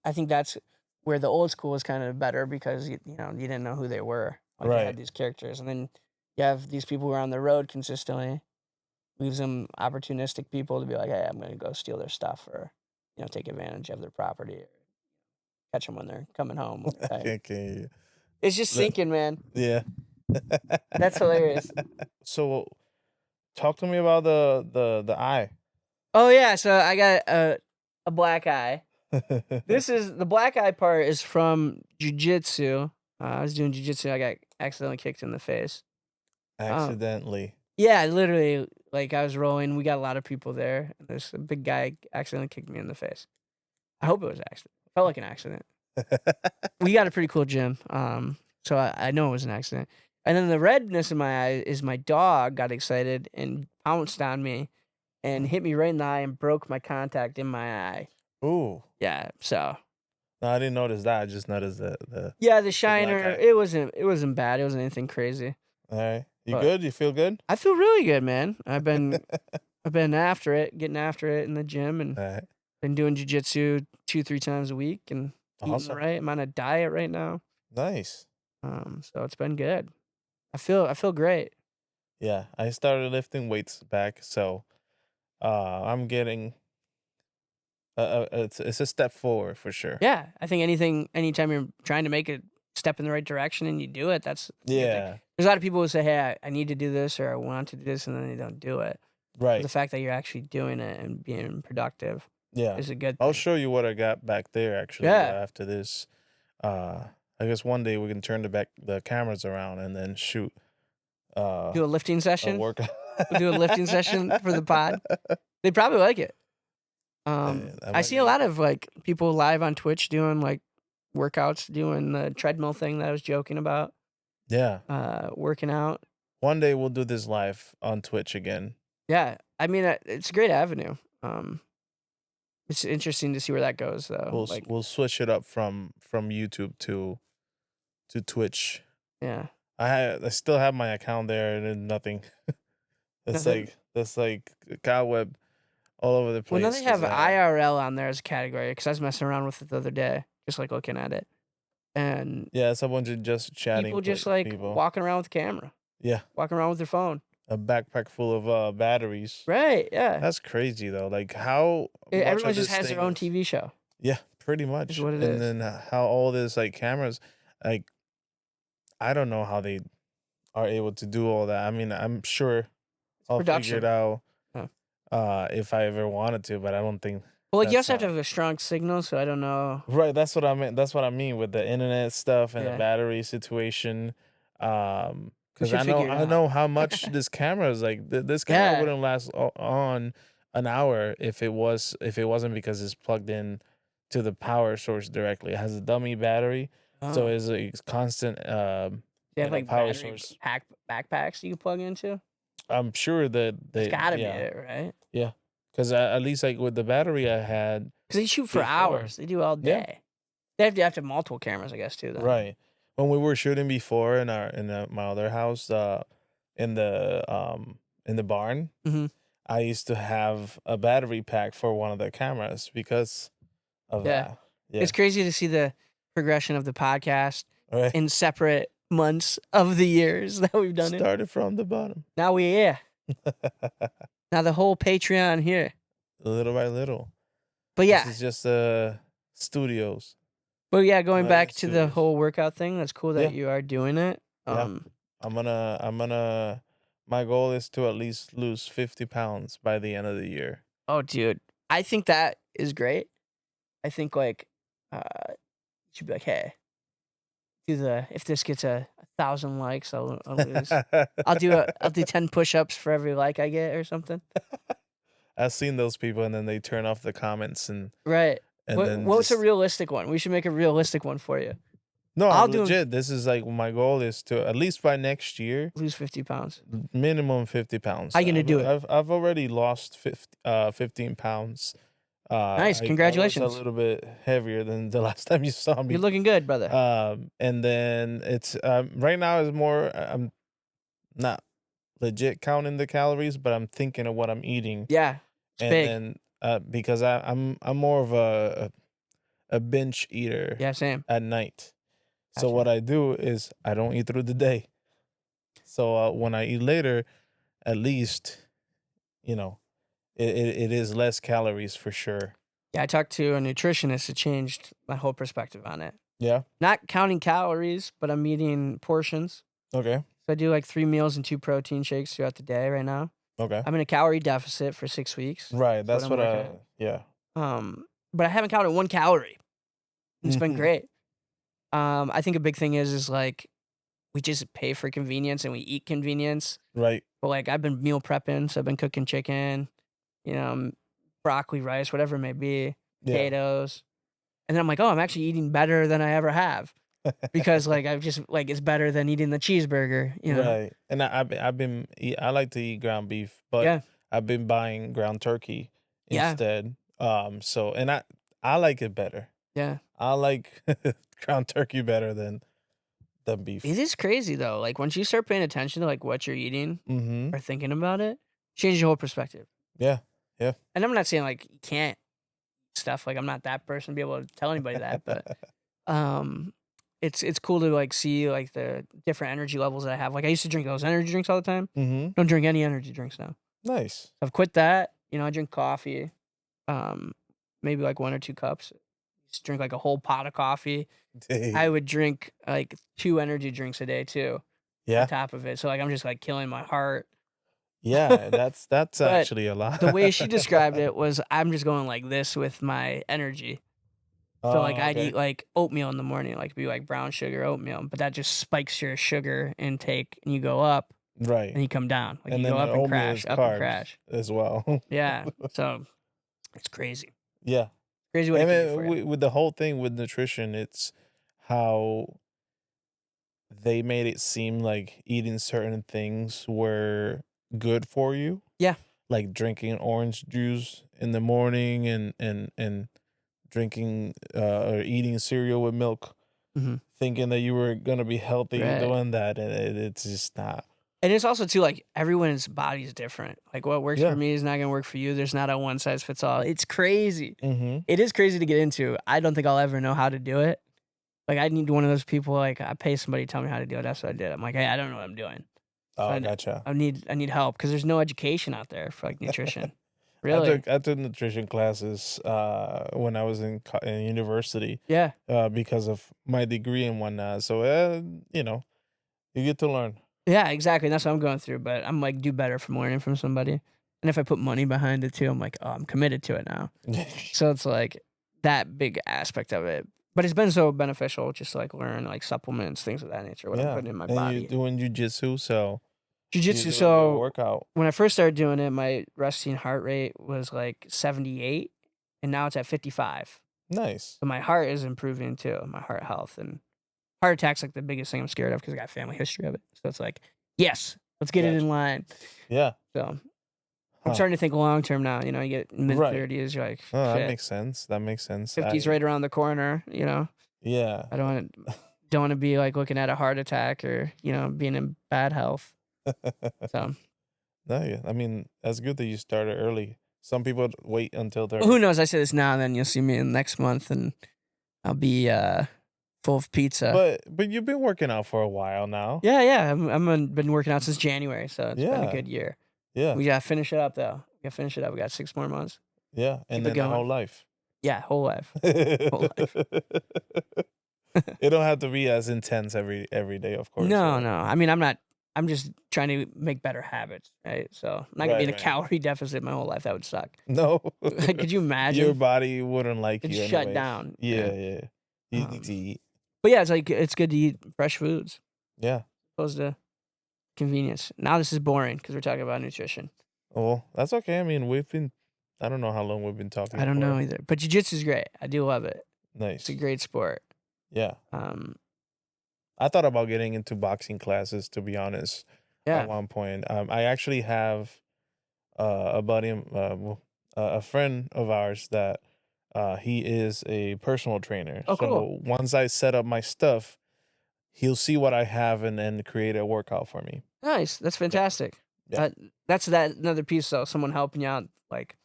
I think that's where the old school was kind of better because you didn't know who they were. Like they Right. had these characters, and then you have these people who are on the road consistently. Leaves them opportunistic people to be like, hey, I'm going to go steal their stuff or take advantage of their property or catch them when they're coming home. Okay. It's just sinking, man. Yeah. That's hilarious. So, talk to me about the eye. Oh yeah, so I got a black eye. The black eye part is from jujitsu. I was doing jujitsu. I got accidentally kicked in the face. Accidentally. Yeah, literally. Like I was rolling. We got a lot of people there. And this big guy accidentally kicked me in the face. I hope it was an accident. Felt like an accident. We got a pretty cool gym. So I know it was an accident. And then the redness in my eye is my dog got excited and pounced on me and hit me right in the eye and broke my contact in my eye. Ooh. Yeah, so. No, I didn't notice that. I just noticed the. Yeah, the shiner. It wasn't bad. It wasn't anything crazy. All right. You good? You feel good? I feel really good, man. I've been after it, getting after it in the gym, and been doing jujitsu 2-3 times a week, and eating right. I'm on a diet right now. Nice. So it's been good. I feel great. Yeah, I started lifting weights back, so I'm getting. It's a step forward for sure. Yeah, I think anytime you're trying to make a step in the right direction and you do it, that's yeah. There's a lot of people who say, "Hey, I need to do this," or "I want to do this," and then they don't do it. Right. But the fact that you're actually doing it and being productive, is a good thing. I'll show you what I got back there. Actually, after this, I guess one day we can turn the cameras around and then shoot. Do a lifting session. We'll do a lifting session for the pod. They'd probably like it. I see a lot of like people live on Twitch doing like workouts, doing the treadmill thing that I was joking about. Yeah. Working out. One day we'll do this live on Twitch again. Yeah, I mean it's a great avenue. It's interesting to see where that goes though. We'll switch it up from YouTube to Twitch. Yeah. I still have my account there and nothing. That's like cobweb all over the place. Well, now they have IRL on there as a category because I was messing around with it the other day, just like looking at it. And yeah, someone just chatting. People just like walking around with a camera. Yeah. Walking around with their phone. A backpack full of batteries. Right, yeah. That's crazy though. Like how everyone just has their own TV show. Yeah, pretty much. Is what it is. And then how all this like cameras, like I don't know how they are able to do all that. I mean, I'm sure I'll figure it out if I ever wanted to, but I don't think. Well, like you also have to have a strong signal, so I don't know. Right, that's what I mean. That's what I mean with the internet stuff and the battery situation. Because I know how much this camera is like. This camera wouldn't last on an hour if it wasn't because it's plugged in to the power source directly. It has a dummy battery, so it's a constant. You have like power source backpacks you plug into. I'm sure that it's gotta be it, right? Yeah, because at least like with the battery I had, because they shoot for hours. They do all day. Yeah. They have to have multiple cameras, I guess, too. Then. Right. When we were shooting before in my other house, in the barn, I used to have a battery pack for one of the cameras because of that. Yeah. It's crazy to see the progression of the podcast in separate months of the years that we've done Started from the bottom. Now we're here. Now the whole Patreon here. Little by little. But yeah. This is just studios. But yeah, going back to the whole workout thing, that's cool that you are doing it. I'm gonna my goal is to at least lose 50 pounds by the end of the year. Oh, dude. I think that is great. I think like you should be like, hey, if this gets 1,000 likes, I'll lose. I'll do 10 push-ups for every like I get or something. I've seen those people and then they turn off the comments and right. And what's a realistic one? We should make a realistic one for you. No, I'll do- legit. This is like my goal is to at least by next year, lose 50 pounds. minimum 50 pounds. How you gonna do it? I've already lost 15 pounds. Nice, I was congratulations. a little bit heavier than the last time you saw me. You're looking good, brother. And then it's right now is more. I'm not legit counting the calories, but I'm thinking of what I'm eating. Yeah, it's And big. then because I'm more of a binge eater Yeah, same. at night. So Gotcha. what I do is I don't eat through the day. So when I eat later, at least, you know, it is less calories for sure. Yeah, I talked to a nutritionist. It changed my whole perspective on it. Yeah. Not counting calories, but I'm eating portions. Okay. So I do like 3 meals and 2 protein shakes throughout the day right now. Okay. I'm in a calorie deficit for 6 weeks. Right. That's I'm what working yeah. But I haven't counted 1 calorie. It's been Mhm. great. I think a big thing is like we just pay for convenience and we eat convenience. Right. But like I've been meal prepping, so I've been cooking chicken, broccoli, rice, whatever it may be, Yeah. potatoes. And then I'm like, oh, I'm actually eating better than I ever have. Because like I've just like it's better than eating the cheeseburger, Right. And I like to eat ground beef, but Yeah. I've been buying ground turkey Yeah. instead. So and I like it better. Yeah. I like ground turkey better than beef. It is crazy though. Like once you start paying attention to like what you're eating Mm-hmm. or thinking about it, changes your whole perspective. Yeah. Yeah. And I'm not saying like you can't stuff, like I'm not that person to be able to tell anybody that, but it's cool to like see like the different energy levels that I have. Like I used to drink those energy drinks all the time. Mm-hmm. Don't drink any energy drinks now. Nice. I've quit that. I drink coffee. Maybe like 1 or 2 cups. Just drink like a whole pot of coffee. I would drink like 2 energy drinks a day too. Yeah. On top of it. So like I'm just like killing my heart. Yeah, that's But actually a lot. The way she described it was I'm just going like this with my energy. So like I'd okay. eat like oatmeal in the morning, like be like brown sugar oatmeal, but that just spikes your sugar intake and you go up Right. and you come down. Like And you then go up and oatmeal crash, is up and carbs crash. as well. Yeah. So it's crazy. Yeah. Crazy what it And can do for then you. with the whole thing with nutrition, it's how they made it seem like eating certain things were good for you. Yeah. Like drinking orange juice in the morning and drinking or eating cereal with milk, Mhm. thinking that you were gonna be healthy Right. doing that, and it's just not. And it's also too like everyone's body is different. Like what works Yeah. for me is not gonna work for you. There's not a one size fits all. It's crazy. Mm-hmm. It is crazy to get into. I don't think I'll ever know how to do it. Like I need one of those people. Like I pay somebody to tell me how to do it. That's what I did. I'm like, hey, I don't know what I'm doing. Oh, gotcha. I need help because there's no education out there for like nutrition. Really? I took nutrition classes when I was in university Yeah. because of my degree and whatnot. So you get to learn. Yeah, exactly. And that's what I'm going through. But I'm like, do better from learning from somebody. And if I put money behind it too, I'm like, oh, I'm committed to it now. So it's like that big aspect of it. But it's been so beneficial just to like learn like supplements, things of that nature, what I'm putting in my and body. you're doing jujitsu, so Jiu-jitsu, you do a good so workout. when I first started doing it, my resting heart rate was like 78, and now it's at 55. Nice. So my heart is improving too, my heart health. And heart attack's like the biggest thing I'm scared of because I got family history of it. So it's like, yes, let's get it in line. Yeah. So I'm starting to think long term now. You get mid 30s, you're like, Oh, that shit, makes sense. That makes sense. 50's right around the corner. Yeah. I don't want to be like looking at a heart attack or being in bad health. So No, yeah. I mean, that's good that you started early. Some people wait until they're. well, who knows? I say this now, and then you'll see me in next month, and I'll be full of pizza. But you've been working out for a while now. Yeah. I'm been working out since January, so it's been a good year. Yeah. We gotta finish it up though. We got 6 more months. Yeah, and Keep it then the going. whole life. Yeah, whole life. life. It don't have to be as intense every day, of course. No. right? I mean, I'm just trying to make better habits, right? So I'm not gonna be in a Right. calorie deficit my whole life. That would suck. No. Could you imagine? Your body wouldn't like It'd you. shut anyways. down. Yeah. You need to eat. But yeah, it's like it's good to eat fresh foods Yeah. opposed to convenience. Now this is boring because we're talking about nutrition. Well, that's okay. I mean, I don't know how long we've been talking. I don't know for. either. But jiu-jitsu is great. I do love it. Nice. It's a great sport. Yeah. I thought about getting into boxing classes, to be honest, at Yeah. one point. I actually have a buddy, a friend of ours that he is a personal trainer. Oh, cool. So once I set up my stuff, he'll see what I have and then create a workout for me. Nice. That's fantastic. Yeah. That's another piece though. Someone helping you out, like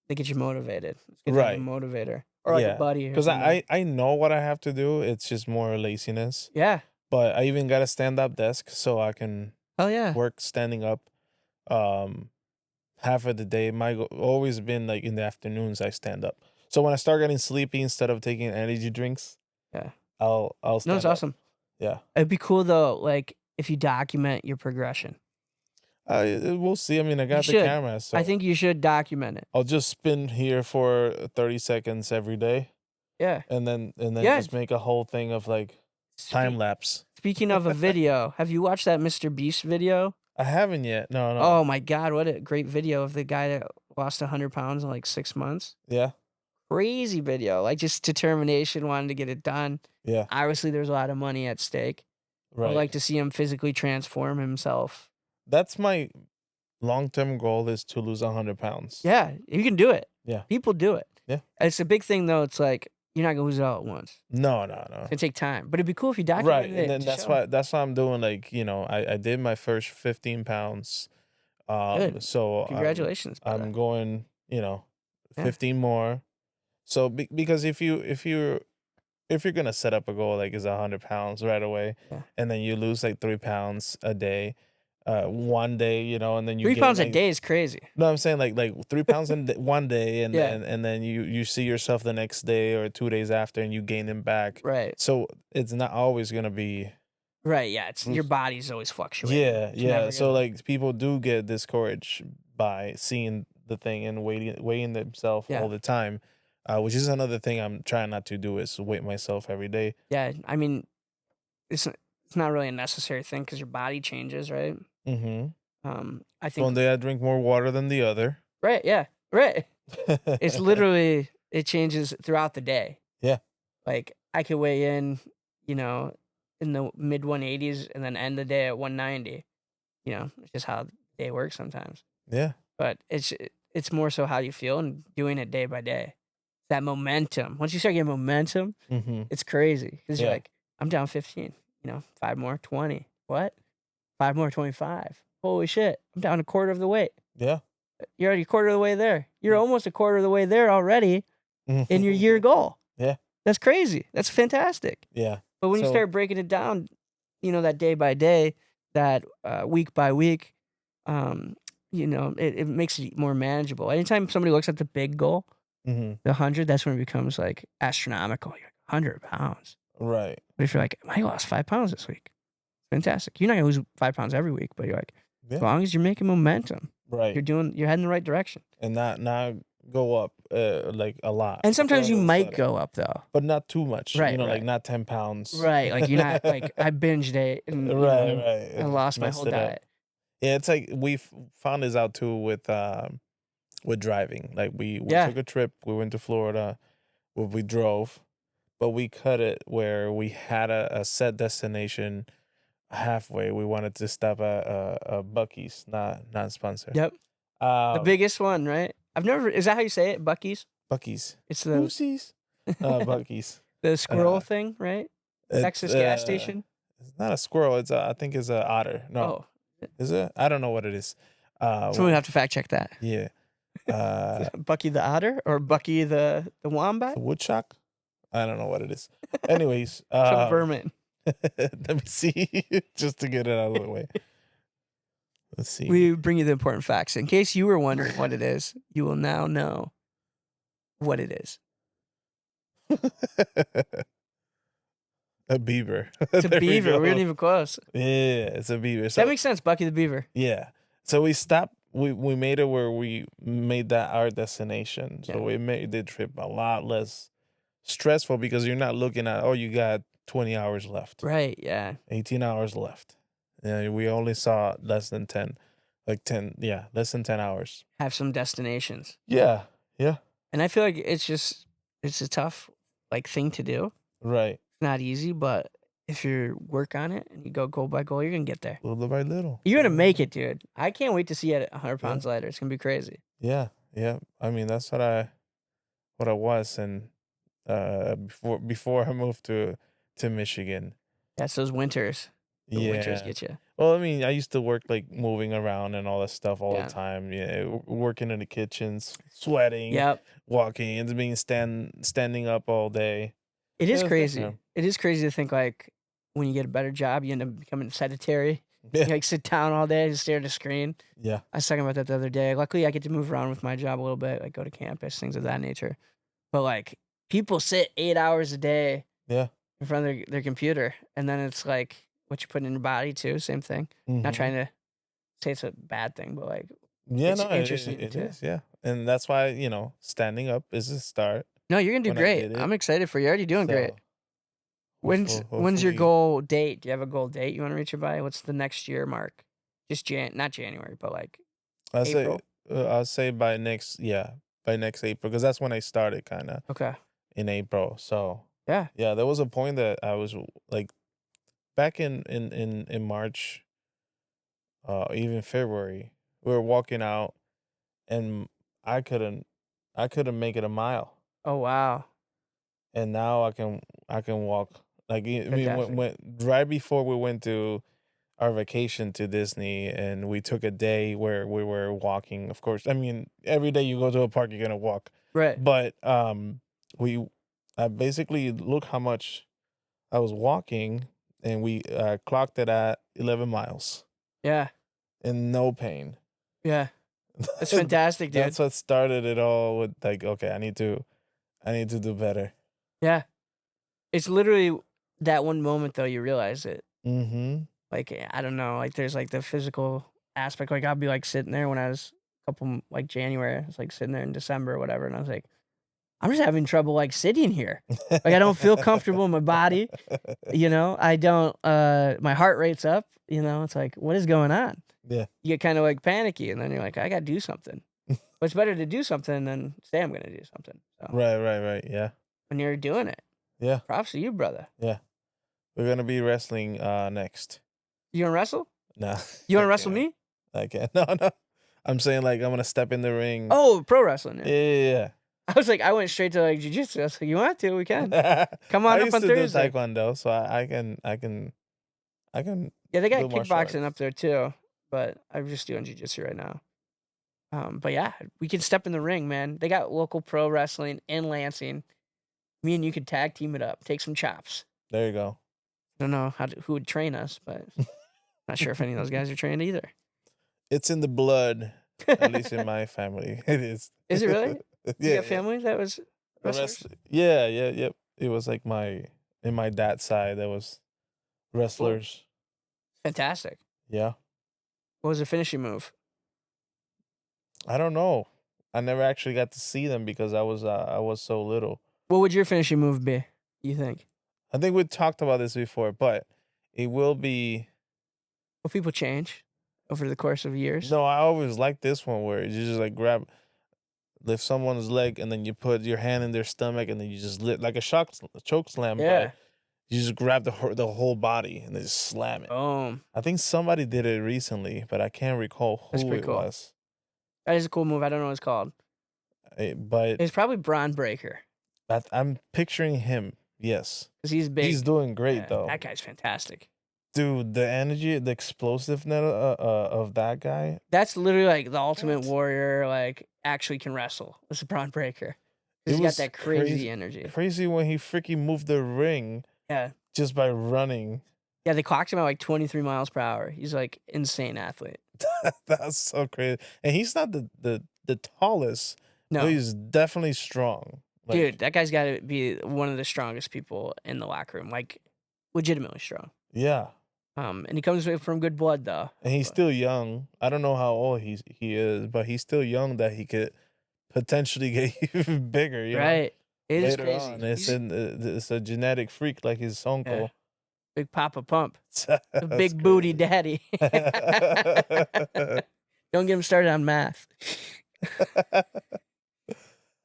they get you motivated. It's good to have a Right. motivator or like a Yeah. buddy. Or Because something. I know what I have to do. It's just more laziness. Yeah. But I even got a stand-up desk so I can Hell yeah. work standing up. Half of the day, always been like in the afternoons I stand up. So when I start getting sleepy, instead of taking energy drinks, Yeah. I'll No, stand it's up. awesome. Yeah. It'd be cool though, like if you document your progression. We'll see. I mean, I got the should. camera, so I think you should document it. I'll just spin here for 30 seconds every day, Yeah. and then Yeah. just make a whole thing of like time lapse. Speaking of a video, have you watched that Mr. Beast video? I haven't yet. No. Oh my God, what a great video of the guy that lost 100 pounds in like 6 months. Yeah. Crazy video, like just determination, wanting to get it done. Yeah. Obviously, there's a lot of money at stake. Right. I'd like to see him physically transform himself. That's my long-term goal, is to lose 100 pounds. Yeah, you can do it. Yeah. People do it. Yeah. It's a big thing though. It's like you're not gonna lose it all at once. No. It's gonna take time, but it'd be cool if you documented Right, it. and then to that's show. why I'm doing, like, I did my first 15 pounds. Good. So Congratulations. brother. I'm going, Yeah. 15 more. So because if you're gonna set up a goal like is 100 pounds right away, Yeah. and then you lose like 3 pounds a day, one day, and then you 3 gain, pounds a like, day is crazy. No, I'm saying like 3 pounds in one day, and Yeah. then you see yourself the next day or 2 days after, and you gain them back. Right. So it's not always gonna be. Right. Yeah. It's your body's always fluctuating. Yeah, It's yeah. never So gonna- like people do get discouraged by seeing the thing and weighing themselves Yeah. all the time, which is another thing I'm trying not to do, is weight myself every day. Yeah. I mean, it's not really a necessary thing because your body changes, right? Mm-hmm. I think. One day I drink more water than the other. Right. Yeah. Right. It's literally it changes throughout the day. Yeah. Like I could weigh in, in the mid 180s and then end the day at 190. It's just how the day works sometimes. Yeah. But it's more so how you feel and doing it day by day. That momentum. Once you start getting momentum, Mm-hmm. it's crazy because you're Yeah. like, I'm down 15. 5 more, 20. What? 5 more, 25. Holy shit! I'm down a quarter of the weight. Yeah. You're already a quarter of the way there. You're almost a quarter of the way there already in your year goal. Yeah. That's crazy. That's fantastic. Yeah. But when you So- start breaking it down, that day by day, that week by week, it makes it more manageable. Anytime somebody looks at the big goal, Mm-hmm. the 100, that's when it becomes like astronomical. You're like, 100 pounds. Right. But if you're like, I lost 5 pounds this week, fantastic. You're not gonna lose 5 pounds every week, but you're like, Yeah. as long as you're making momentum, Right. you're heading the right direction. And not go up like a lot. And sometimes all you of a might sudden. go up though. but not too much. Right, Like right. not 10 pounds. Right. Like you're not like I binged it and Right. I lost my Messed whole it up. diet. Yeah, it's like we found this out too with driving. Like we Yeah. took a trip. We went to Florida. We drove, but we cut it where we had a set destination. Halfway, we wanted to stop at a Buc-ee's, not sponsored. Yep. The Um, biggest one, right? Is that how you say it? Buc-ee's? Buc-ee's. It's the Oopsies. Buc-ee's. the squirrle uh, thing, right? It's, Texas gas station. It's not a squirrel. I think it's a otter. No, Oh, is it? I don't know what it is. someone would have to fact check that. Yeah. Bucky the otter or Bucky the wombat? The woodchuck? I don't know what it is. Anyways, Some vermin. let me see, just to get it out of the way. Let's see. We bring you the important facts. In case you were wondering what it is, you will now know what it is. A beaver. It's a There we beaver. We go. weren't even close. Yeah, it's a beaver. So That makes sense. Bucky the beaver. yeah. So we stopped. We made it where we made that our destination. So Yeah. it made the trip a lot less stressful because you're not looking at, oh, you got 20 hours left, Right. Yeah. 18 hours left. Yeah, we only saw less than 10, less than 10 hours. Have some destinations. Yeah. Yeah. And I feel like it's a tough thing to do. Right. It's not easy, but if you work on it and you go goal by goal, you're gonna get there. Little by little. You're gonna make it, dude. I can't wait to see you at 100 Yeah. pounds lighter. It's gonna be crazy. Yeah, yeah. I mean, that's what I was, and before I moved to Michigan. That's those winters. The winters Yeah. get you. Well, I mean, I used to work like moving around and all that stuff all Yeah. the time. Yeah, working in the kitchens, sweating, Yep. walking, and being standing up all day. It is Yeah, it's crazy. different. It is crazy to think like when you get a better job, you end up becoming sedentary. Yeah. You like sit down all day, just stare at a screen. Yeah. I was talking about that the other day. Luckily, I get to move around with my job a little bit, like go to campus, things of that nature. But like people sit 8 hours a day Yeah. in front of their computer, and then it's like what you put in your body too. Same thing. Not Mhm. trying to say it's a bad thing, but like Yeah, it's no, interesting it too. is. Yeah, and that's why standing up is a start. No, you're gonna do When I great. did it, I'm excited for you. You're already doing great. so When's hopeful- when's your hopefully- goal date? Do you have a goal date you want to reach it by? What's the next year mark? Just not January, but like I'd say April? I'll say by next April, because that's when I started kind of okay. in April. So Yeah. yeah, there was a point that I was like back in March, even February, we were walking out, and I couldn't make it a mile, Oh wow. and now I can walk. Like I mean, Fantastic. when right before we went to our vacation to Disney, and we took a day where we were walking. Of course, I mean, every day you go to a park, you're gonna walk. Right. But I basically look how much I was walking, and we clocked it at 11 miles Yeah. in no pain. Yeah. That's fantastic, dude. That's what started it all with, like, okay, I need to do better. Yeah. It's literally that one moment though you realize it. Mm-hmm. Like I don't know, like there's like the physical aspect. Like I'll be like sitting there when I was like January, I was like sitting there in December or whatever, and I was like, I'm just having trouble like sitting here. Like I don't feel comfortable in my body. I don't my heart rate's up, it's like, what is going on? Yeah. You get kind of like panicky, and then you're like, I gotta do something. But it's better to do something than say I'm gonna do something. So Right. Yeah. when you're doing it, Yeah. props to you, brother. Yeah. We're gonna be wrestling next. You gonna wrestle? No. You I wanna wrestle can't. me? I can't. No. I'm saying, like, I'm gonna step in the ring. Oh, pro wrestling. Yeah. Yeah. I was like, I went straight to like jujitsu. I was like, you want to? We can. Come I on up used on to Thursday. do Taekwondo, so I can Yeah, they got do martial kickboxing arts. up there too, but I'm just doing jujitsu right now. But yeah, we can step in the ring, man. They got local pro wrestling in Lansing. Me and you could tag team it up, take some chops. There you go. I don't know who would train us, but not sure if any of those guys are trained either. It's in the blood, at least in my family. It is. Is it really? Yeah. You got family that was wrestlers? Yeah. Yep. It was like in my dad's side, there was wrestlers. Fantastic. Yeah. What was the finishing move? I don't know. I never actually got to see them because I was so little. What would your finishing move be, you think? I think we talked about this before, but it will be. Will people change over the course of years? No, I always like this one where you just like lift someone's leg, and then you put your hand in their stomach, and then you just lift like a choke slam. Yeah. But you just grab the whole body and then just slam it. Boom. I think somebody did it recently, but I can't recall That's who pretty it cool. was. That is a cool move. I don't know what it's called. But It's probably Braun Breaker I'm picturing him. Yes, because he's big. he's doing great Yeah, though. That guy's fantastic. Dude, the energy, the explosiveness of that guy. That's literally like the ultimate What? warrior, like actually can wrestle. It's a Braun Breaker. It Because he got was that crazy energy. Crazy when he freaking moved the ring Yeah. just by running. Yeah, they clocked him at like 23 miles per hour. He's like insane athlete. That's so crazy. And he's not the tallest. No, But he's definitely strong. Like, dude, that guy's got to be one of the strongest people in the locker room. Like, legitimately strong. yeah. And he comes from good blood though. And he's But- still young. I don't know how old he is, but he's still young that he could potentially get even bigger. You know? Right. It is Later crazy. on, He's it's a genetic freak like his uncle. big Papa Pump. The That's big booty crazy. daddy. Don't get him started on math.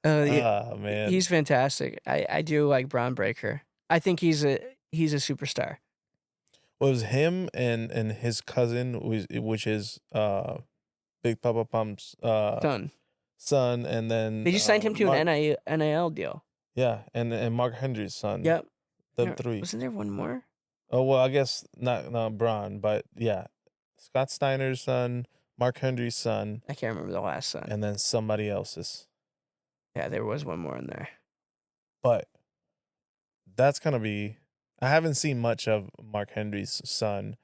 Yeah, Ah, man. he's fantastic. I do like Braun Breaker. I think he's a superstar. was him and his cousin, which is Big Papa Pump's Son. son, and then They just signed him to Mark, an NIL deal. yeah, and Mark Henry's son. Yep. The There- three. Wasn't there one more? Oh well, I guess not Braun, but yeah, Scott Steiner's son, Mark Henry's son, I can't remember the last son. and then somebody else's. Yeah, there was one more in there. But that's gonna be. I haven't seen much of Mark Henry's son.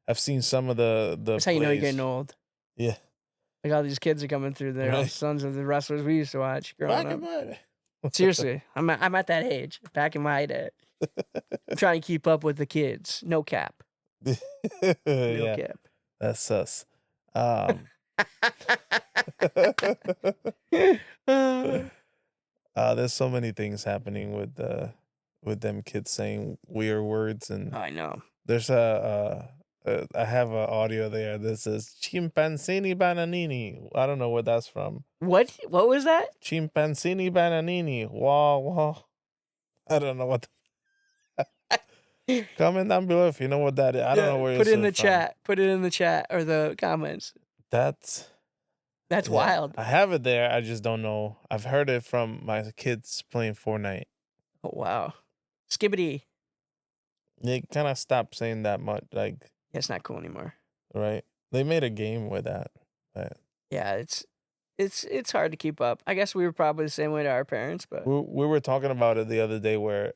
I've seen some of the. That's how you know you're plays. getting old. Yeah. Like all these kids are coming through. They're all Right. sons of the wrestlers we used to watch growing Back in up. my- Seriously, I'm at that age. Back in my day, I'm trying to keep up with the kids. No cap. No yeah, cap. that's sus. There's so many things happening with them kids saying weird words, and I know. there's I have an audio there that says chimpanzini bananini. I don't know where that's from. What was that? Chimpanzini bananini. Wah wah. I don't know what. Comment down below if you know what that is. I don't know where. Put it in the it's from. chat. Put it in the chat or the comments. That's That's yeah, wild. I have it there. I just don't know. I've heard it from my kids playing Fortnite. Oh wow. Skibbity. They kind of stopped saying that much. Like, Yeah, it's not cool anymore. right? They made a game with that. But Yeah, it's hard to keep up. I guess we were probably the same way to our parents, but we were talking about it the other day where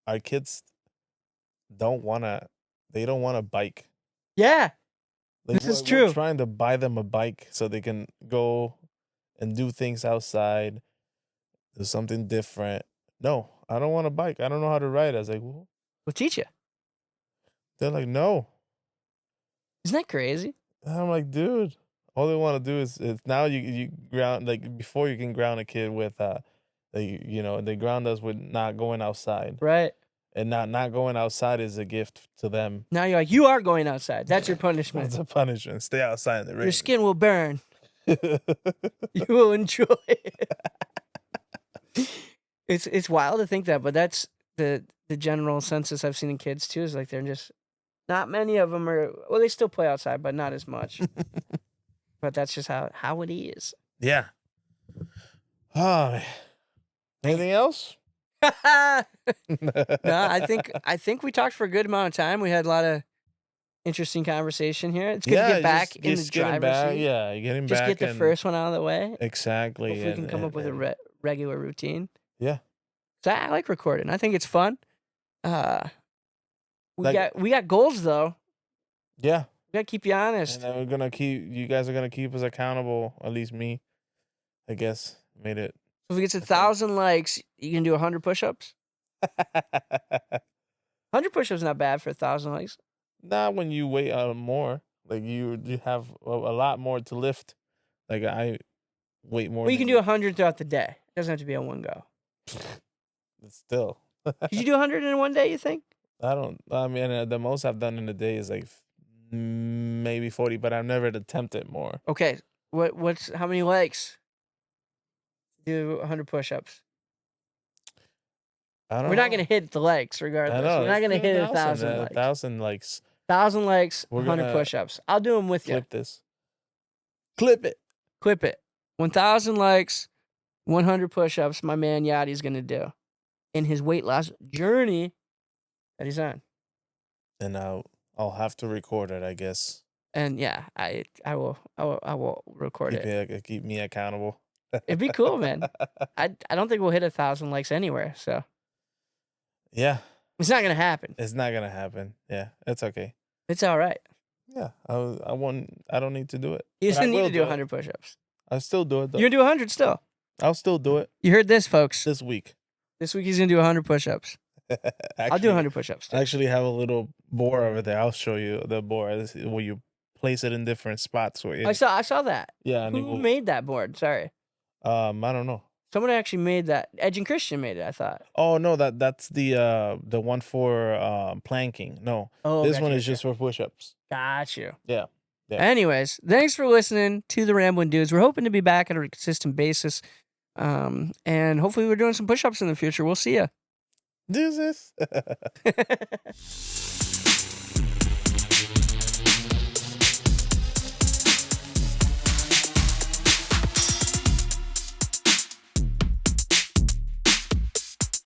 our kids don't want to bike. yeah, Like, This is we're true. trying to buy them a bike so they can go and do things outside, do something different. No, I don't want a bike. I don't know how to ride. I was like, well, we'll teach you. they're like, no. Isn't that crazy? And I'm like, dude, all they want to do is now you ground, like before you can ground a kid with they ground us with not going outside, Right. and not going outside is a gift to them. Now you're like, you are going outside. That's your It's punishment. a punishment. Stay outside in the rain. Your skin will burn. You will enjoy it. It's wild to think that, but that's the general census I've seen in kids too. Is like they're just not many of them are. Well, they still play outside, but not as much. But that's just how it is. Yeah. Oh, anything else? No, I think we talked for a good amount of time. We had a lot of interesting conversation here. It's good to get back in the driver's seat. Yeah, getting Just back. get the and- first one out of the way. Exactly. Hopefully we can come up with a regular routine. Yeah. So I like recording. I think it's fun. We Like- got goals though. Yeah. We gotta keep you honest. And then you guys are gonna keep us accountable. At least me, I guess, made it. If we get to 1,000 likes, you can do 100 push-ups. 100 push-ups not bad for 1,000 likes. Not when you wait more. Like you have a lot more to lift. Like I wait more. Well, you than can do 100 throughout the day. It doesn't have to be on one go. Still, Could you do 100 in one day? You think? I don't. I mean, the most I've done in a day is like maybe 40, but I've never attempted more. Okay. What's how many likes? Do 100 push-ups. I don't. We're know. not gonna hit the likes I regardless. know. We're not gonna let's do hit 1,000 likes. 1,000 likes. 1,000 likes, We're 100 gonna push-ups. I'll do them with you. Clip this. Clip it. Clip it. 1,000 likes, 100 push-ups. My man Yachty's gonna do in his weight loss journey that he's on. And I'll have to record it, I guess. And yeah, I will record it. Keep me accountable. It'd be cool, man. I don't think we'll hit 1,000 likes anywhere, so Yeah, it's not gonna happen. it's not gonna happen. Yeah, it's okay. It's all right. Yeah, I won't. I don't need to do it. You But I just need will to do it. 100 push-ups. I'll still do it though. You're gonna do 100 still. I'll still do it You heard this, folks. this week. This week he's gonna do 100 push-ups. I'll do 100 push-ups. I actually have a little board over there. I'll show you the board. This is where you place it in different spots. Where I saw that. Yeah, and it Who will, made that board? Sorry. I don't know. Someone actually made that. Edge and Christian made it, I thought. Oh no, that's the one for planking. No, Oh, this gotcha, one is gotcha. just for push-ups. Got you. Yeah. Anyways, thanks for listening to the Ramblin' Dudes. We're hoping to be back on a consistent basis. And hopefully we're doing some push-ups in the future. We'll see ya. Do this.